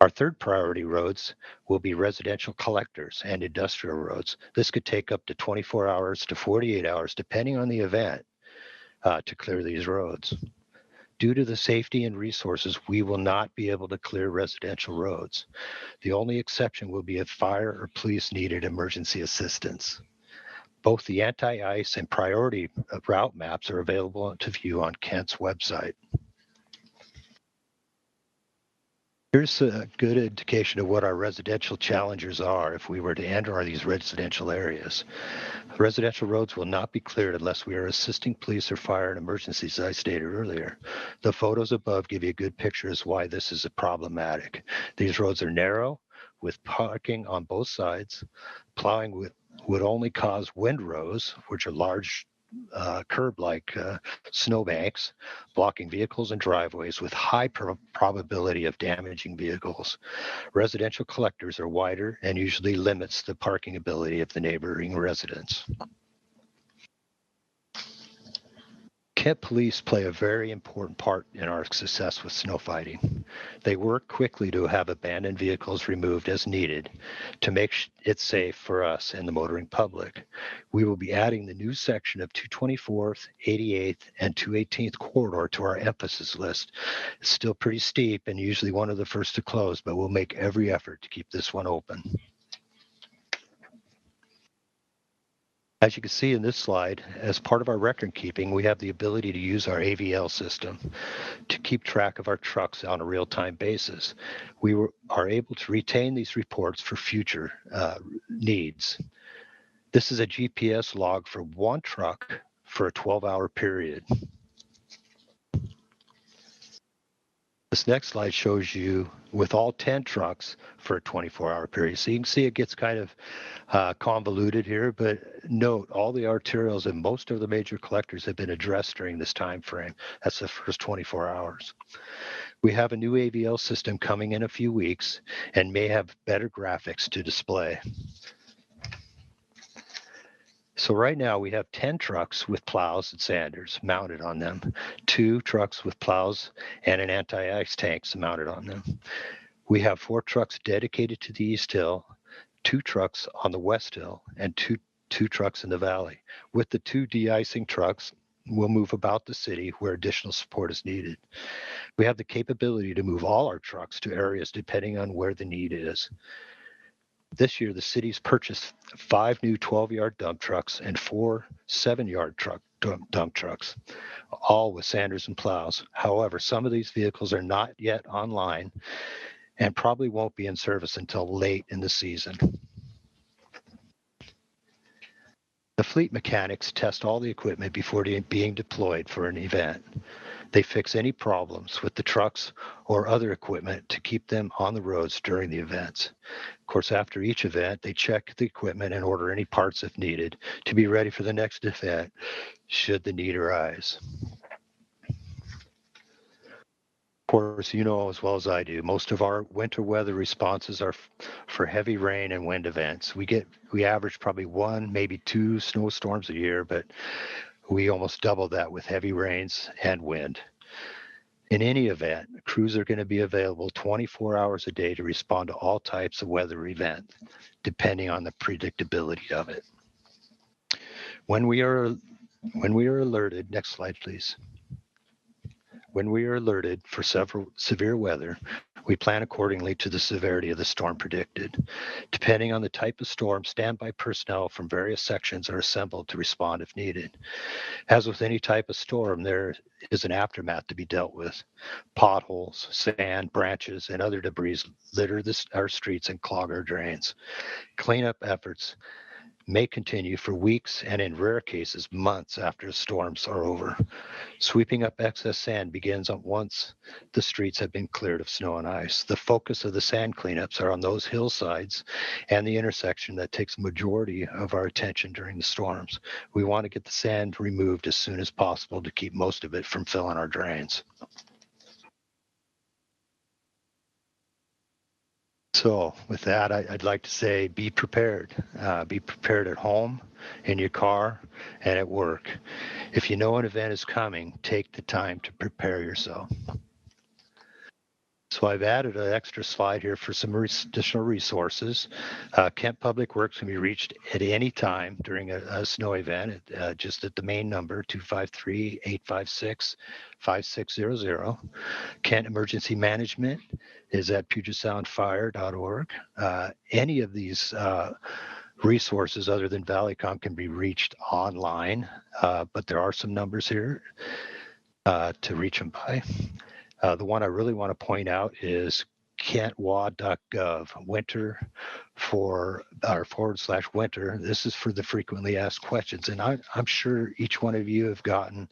Our third priority roads will be residential collectors and industrial roads. This could take up to 24 hours to 48 hours, depending on the event, to clear these roads. Due to the safety and resources, we will not be able to clear residential roads. The only exception will be if fire or police needed emergency assistance. Both the anti-ice and priority route maps are available to view on Kent's website. Here's a good indication of what our residential challengers are if we were to enter these residential areas. Residential roads will not be cleared unless we are assisting police or fire in emergencies, as I stated earlier. The photos above give you a good picture as why this is problematic. These roads are narrow with parking on both sides. Plowing would only cause windrows, which are large curb-like snowbanks, blocking vehicles and driveways with high probability of damaging vehicles. Residential collectors are wider and usually limits the parking ability of the neighboring residents. Kent police play a very important part in our success with snow fighting. They work quickly to have abandoned vehicles removed as needed to make it safe for us and the motoring public. We will be adding the new section of 224th, 88th, and 218th corridor to our emphasis list. It's still pretty steep and usually one of the first to close, but we'll make every effort to keep this one open. As you can see in this slide, as part of our record keeping, we have the ability to use our AVL system to keep track of our trucks on a real-time basis. We are able to retain these reports for future needs. This is a GPS log for one truck for a 12-hour period. This next slide shows you with all 10 trucks for a 24-hour period. So you can see it gets kind of convoluted here, but note all the arterials and most of the major collectors have been addressed during this time frame. That's the first 24 hours. We have a new AVL system coming in a few weeks and may have better graphics to display. So right now we have 10 trucks with plows and sanders mounted on them, 2 trucks with plows and an anti-ice tanks mounted on them. We have 4 trucks dedicated to the East Hill, 2 trucks on the West Hill, and two trucks in the valley. With the 2 de-icing trucks, We'll move about the city where additional support is needed. We have the capability to move all our trucks to areas depending on where the need is. This year, the city's purchased 5 new 12-yard dump trucks and 4 7-yard dump trucks, all with Sanders and plows. However, some of these vehicles are not yet online and probably won't be in service until late in the season. The fleet mechanics test all the equipment before being deployed for an event. They fix any problems with the trucks or other equipment to keep them on the roads during the events. Of course, after each event, they check the equipment and order any parts if needed to be ready for the next event should the need arise. Of course, you know as well as I do, most of our winter weather responses are for heavy rain and wind events. We average probably 1, maybe 2 snowstorms a year, but we almost double that with heavy rains and wind. In any event, crews are going to be available 24 hours a day to respond to all types of weather events, depending on the predictability of it. When we are alerted, next slide, please. When we are alerted for severe weather, we plan accordingly to the severity of the storm predicted. Depending on the type of storm, standby personnel from various sections are assembled to respond if needed. As with any type of storm, there is an aftermath to be dealt with. Potholes, sand, branches, and other debris litter our streets and clog our drains. Cleanup efforts may continue for weeks and in rare cases months after storms are over. Sweeping up excess sand begins once the streets have been cleared of snow and ice. The focus of the sand cleanups are on those hillsides and the intersection that takes the majority of our attention during the storms. We want to get the sand removed as soon as possible to keep most of it from filling our drains. So with that, I'd like to say be prepared. Be prepared at home, in your car, and at work. If you know an event is coming, take the time to prepare yourself. So I've added an extra slide here for some additional resources. Kent Public Works can be reached at any time during a snow event, just at the main number, 253-856-5600. Kent Emergency Management is at PugetSoundFire.org. Any of these resources other than Valleycom can be reached online, but there are some numbers here to reach them by. The one I really want to point out is kentwa.gov, /winter. This is for the frequently asked questions. And I'm sure each one of you have gotten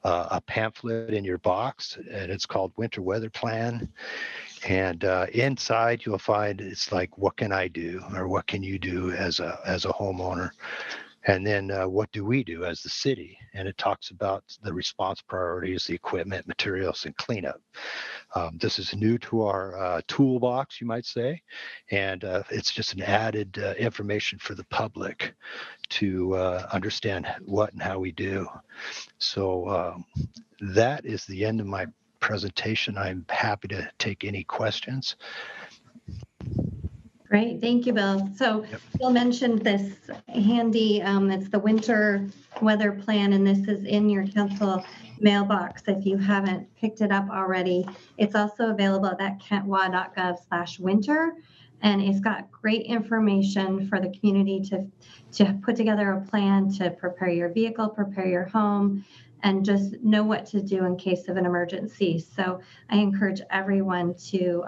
a pamphlet in your box, and it's called Winter Weather Plan. And inside you'll find it's like, what can I do, or what can you do as a homeowner? And then what do we do as the city? And it talks about the response priorities, the equipment, materials, and cleanup. This is new to our toolbox, you might say, and it's just an added information for the public to understand what and how we do. So that is the end of my presentation. I'm happy to take any questions. Great, thank you, Bill. So Bill mentioned this handy, it's the winter weather plan, and this is in your council mailbox if you haven't picked it up already. It's also available at kentwa.gov/winter, and it's got great information for the community to put together a plan to prepare your vehicle, prepare your home, and just know what to do in case of an emergency. So I encourage everyone to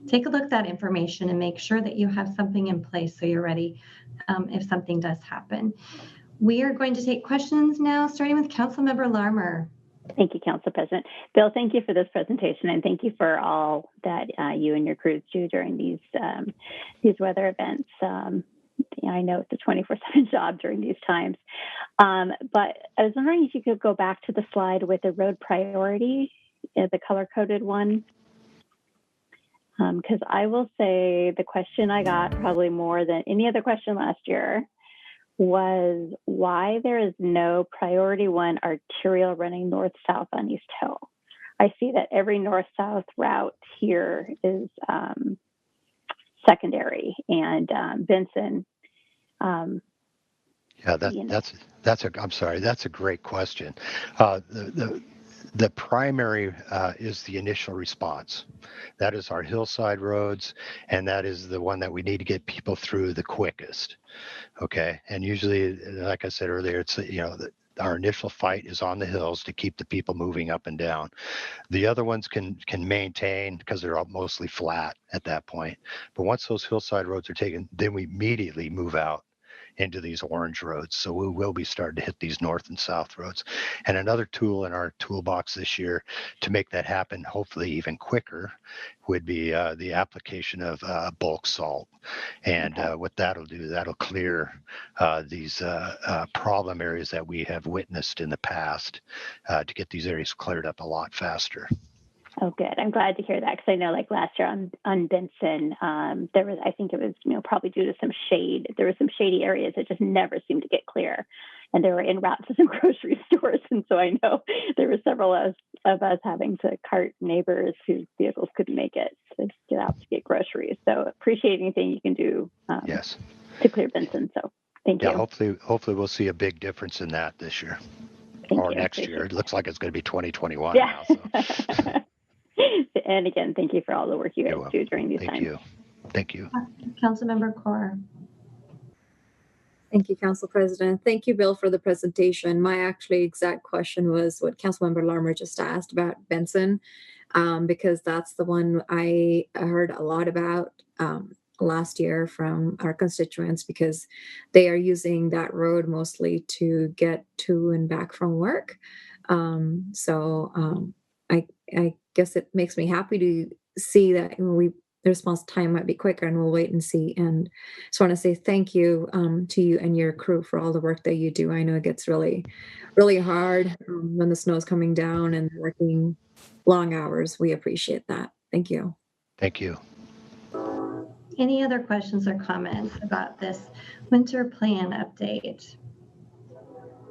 take a look at that information and make sure that you have something in place so you're ready if something does happen. We are going to take questions now, starting with Councilmember Larmer. Thank you, Council President. Bill, thank you for this presentation, and thank you for all that you and your crews do during these weather events. I know it's a 24/7 job during these times. But I was wondering if you could go back to the slide with the road priority, the color-coded one. Because I will say the question I got probably more than any other question last year was why there is no priority 1 arterial running north-south on East Hill. I see that every north-south route here is secondary, and Benson. Yeah, that's I'm sorry, that's a great question. The primary is the initial response. That is our hillside roads, and that is the one that we need to get people through the quickest. Okay, and usually, like I said earlier, it's our initial fight is on the hills to keep the people moving up and down. The other ones can maintain because they're all mostly flat at that point. But once those hillside roads are taken, then we immediately move out into these orange roads. So we will be starting to hit these north and south roads. And another tool in our toolbox this year to make that happen, hopefully even quicker, would be the application of bulk salt. And what that'll do, that'll clear these problem areas that we have witnessed in the past to get these areas cleared up a lot faster. Oh, good. I'm glad to hear that, because I know like last year on Benson, there was, I think it was, probably due to some shade. There were some shady areas that just never seemed to get clear, and they were en route to some grocery stores. And so I know there were several of us having to cart neighbors whose vehicles couldn't make it to get out to get groceries. So appreciate anything you can do yes, to clear Benson. So thank you. Yeah, hopefully we'll see a big difference in that this year or next year. It looks like it's going to be 2021 now. So. And again, thank you for all the work you guys do during these times. Thank you. Councilmember Kaur. Thank you, Council President. Thank you, Bill, for the presentation. My actually exact question was what Councilmember Larmer just asked about Benson, because that's the one I heard a lot about last year from our constituents, because they are using that road mostly to get to and back from work. I guess it makes me happy to see that the response time might be quicker, and we'll wait and see. And just want to say thank you to you and your crew for all the work that you do. I know it gets really, really hard when the snow is coming down and working long hours. We appreciate that. Thank you. Thank you. Any other questions or comments about this winter plan update?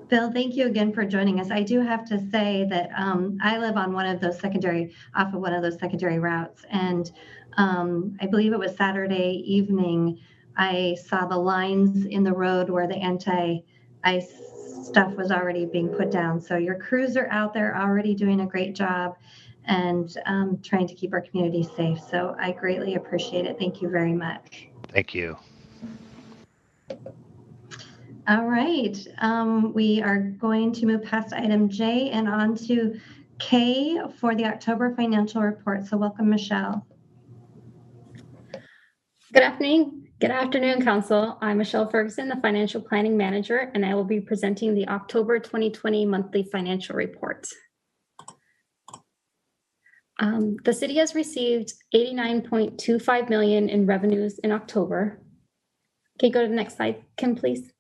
Bill, thank you again for joining us. I do have to say that I live on off of one of those secondary routes. And I believe it was Saturday evening, I saw the lines in the road where the anti-ice stuff was already being put down. So your crews are out there already doing a great job and trying to keep our community safe. So I greatly appreciate it. Thank you very much. Thank you. All right, we are going to move past item J and on to K for the October financial report. So welcome, Michelle. Good afternoon, Council. I'm Michelle Ferguson, the Financial Planning Manager, and I will be presenting the October 2020 monthly financial report. The city has received $89.25 million in revenues in October. Okay, go to the next slide, Kim, please.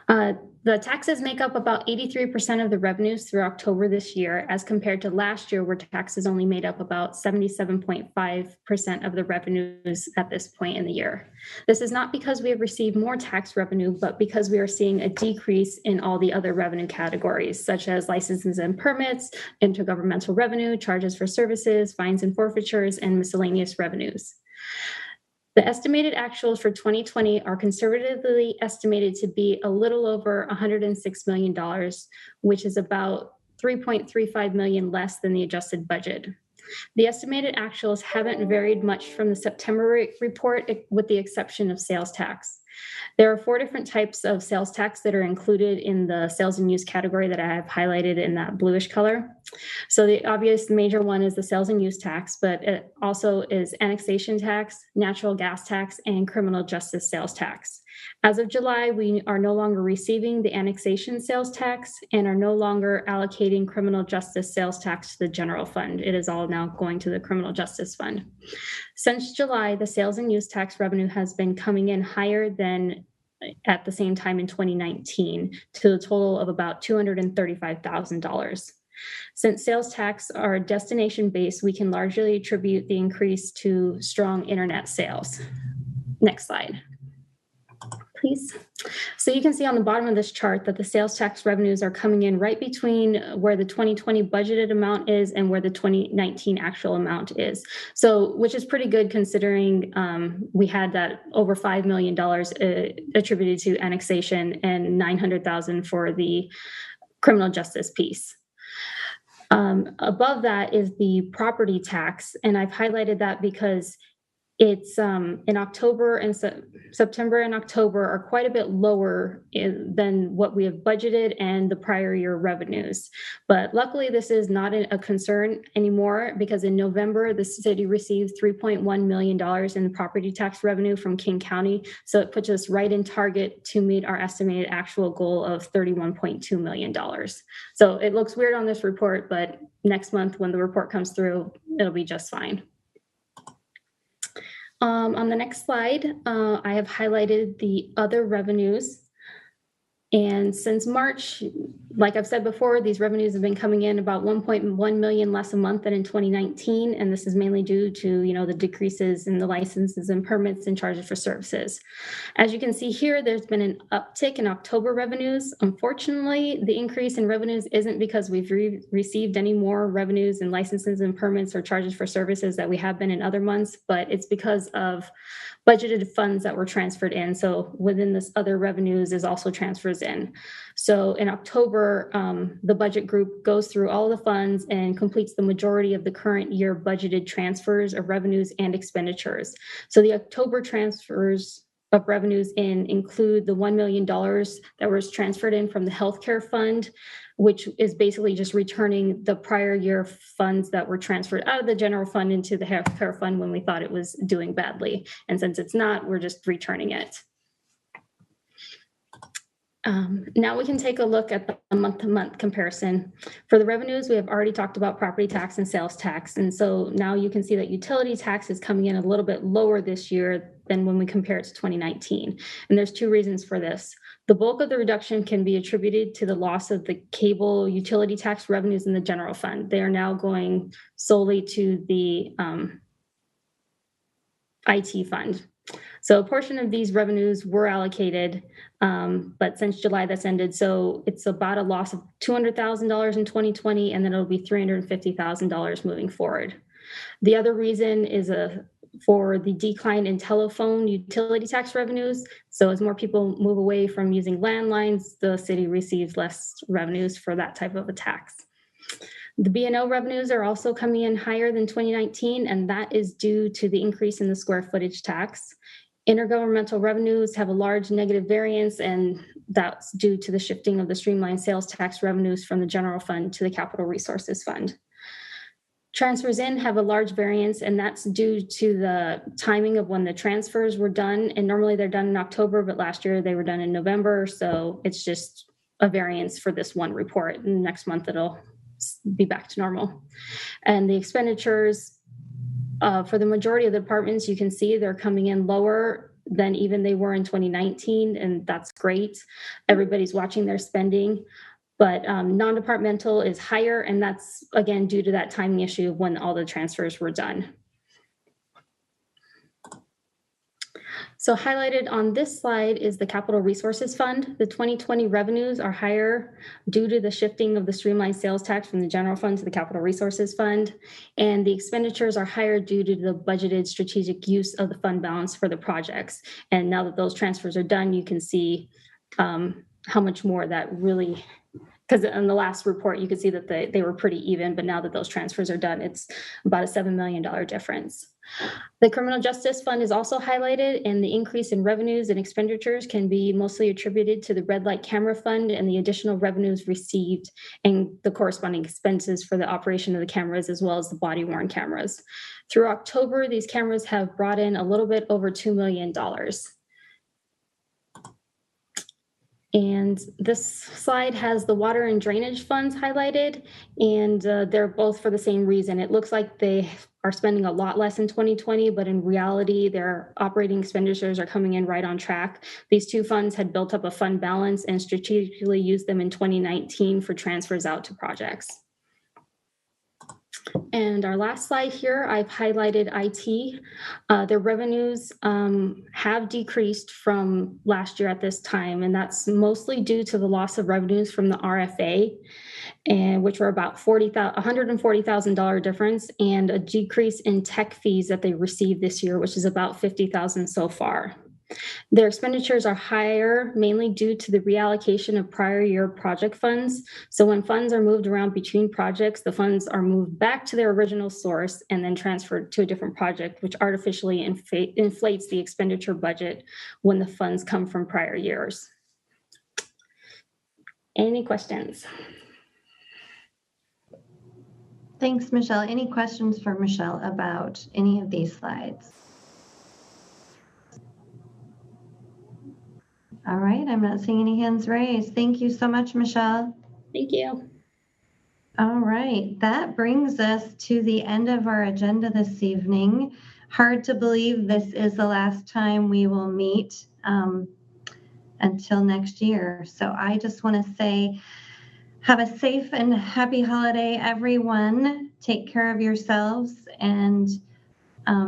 The taxes make up about 83% of the revenues through October this year, as compared to last year, where taxes only made up about 77.5% of the revenues at this point in the year. This is not because we have received more tax revenue, but because we are seeing a decrease in all the other revenue categories, such as licenses and permits, intergovernmental revenue, charges for services, fines and forfeitures, and miscellaneous revenues. The estimated actuals for 2020 are conservatively estimated to be a little over $106 million, which is about $3.35 million less than the adjusted budget. The estimated actuals haven't varied much from the September report, with the exception of sales tax. There are 4 different types of sales tax that are included in the sales and use category that I have highlighted in that bluish color. So the obvious major one is the sales and use tax, but it also is annexation tax, natural gas tax, and criminal justice sales tax. As of July, we are no longer receiving the annexation sales tax and are no longer allocating criminal justice sales tax to the general fund. It is all now going to the criminal justice fund. Since July, the sales and use tax revenue has been coming in higher than at the same time in 2019, to a total of about $235,000. Since sales tax are destination-based, we can largely attribute the increase to strong internet sales. Next slide. please. So you can see on the bottom of this chart that the sales tax revenues are coming in right between where the 2020 budgeted amount is and where the 2019 actual amount is. So, which is pretty good considering we had that over $5 million attributed to annexation and $900,000 for the criminal justice piece. Above that is the property tax, and I've highlighted that because it's in October and September and October are quite a bit lower than what we have budgeted and the prior year revenues. But luckily, this is not a concern anymore because in November, the city received $3.1 million in property tax revenue from King County. So it puts us right in target to meet our estimated actual goal of $31.2 million. So it looks weird on this report, but next month when the report comes through, it'll be just fine. On the next slide, I have highlighted the other revenues. And since March, like I've said before, these revenues have been coming in about 1.1 million less a month than in 2019. And this is mainly due to, the decreases in the licenses and permits and charges for services. As you can see here, there's been an uptick in October revenues. Unfortunately, the increase in revenues isn't because we've received any more revenues and licenses and permits or charges for services that we have been in other months, but it's because of budgeted funds that were transferred in. So within this other revenues is also transfers in. So in October, the budget group goes through all the funds and completes the majority of the current year budgeted transfers of revenues and expenditures. So the October transfers of revenues include the $1 million that was transferred in from the healthcare fund, which is basically just returning the prior year funds that were transferred out of the general fund into the healthcare fund when we thought it was doing badly. And since it's not, we're just returning it. Now we can take a look at the month-to-month comparison. For the revenues, we have already talked about property tax and sales tax. And so now you can see that utility tax is coming in a little bit lower this year than when we compare it to 2019. And there's two reasons for this. The bulk of the reduction can be attributed to the loss of the cable utility tax revenues in the general fund. They are now going solely to the IT fund. So a portion of these revenues were allocated, but since July that's ended. So it's about a loss of $200,000 in 2020, and then it'll be $350,000 moving forward. The other reason is for the decline in telephone utility tax revenues. So as more people move away from using landlines, the city receives less revenues for that type of a tax. The B&O revenues are also coming in higher than 2019, and that is due to the increase in the square footage tax. Intergovernmental revenues have a large negative variance, and that's due to the shifting of the streamlined sales tax revenues from the general fund to the capital resources fund. Transfers in have a large variance, and that's due to the timing of when the transfers were done. And normally they're done in October, but last year they were done in November. So it's just a variance for this one report. And next month it'll be back to normal. And the expenditures for the majority of the departments, you can see they're coming in lower than even they were in 2019. And that's great. Everybody's watching their spending. But non-departmental is higher, and that's, again, due to that timing issue of when all the transfers were done. So highlighted on this slide is the Capital Resources Fund. The 2020 revenues are higher due to the shifting of the streamlined sales tax from the general fund to the Capital Resources Fund. And the expenditures are higher due to the budgeted strategic use of the fund balance for the projects. And now that those transfers are done, you can see how much more that really... Because in the last report, you could see that they were pretty even, but now that those transfers are done, it's about a $7 million difference. The Criminal Justice Fund is also highlighted, and the increase in revenues and expenditures can be mostly attributed to the Red Light Camera Fund and the additional revenues received and the corresponding expenses for the operation of the cameras, as well as the body-worn cameras. Through October, these cameras have brought in a little bit over $2 million. And this slide has the water and drainage funds highlighted, and they're both for the same reason. It looks like they are spending a lot less in 2020, but in reality, their operating expenditures are coming in right on track. These two funds had built up a fund balance and strategically used them in 2019 for transfers out to projects. And our last slide here, I've highlighted IT. Their revenues have decreased from last year at this time, and that's mostly due to the loss of revenues from the RFA, and which were about $140,000 difference, and a decrease in tech fees that they received this year, which is about $50,000 so far. Their expenditures are higher, mainly due to the reallocation of prior year project funds. So when funds are moved around between projects, the funds are moved back to their original source and then transferred to a different project, which artificially inflates the expenditure budget when the funds come from prior years. Any questions? Thanks, Michelle. Any questions for Michelle about any of these slides? All right, I'm not seeing any hands raised. Thank you so much, Michelle. Thank you. All right, that brings us to the end of our agenda this evening. Hard to believe this is the last time we will meet until next year. So I just want to say, have a safe and happy holiday, everyone. Take care of yourselves and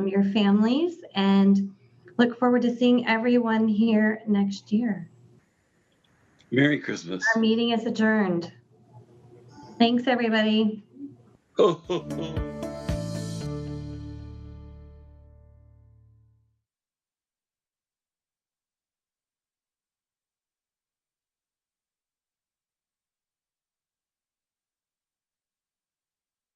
your families, and look forward to seeing everyone here next year. Merry Christmas. Our meeting is adjourned. Thanks, everybody. Ho, ho, ho.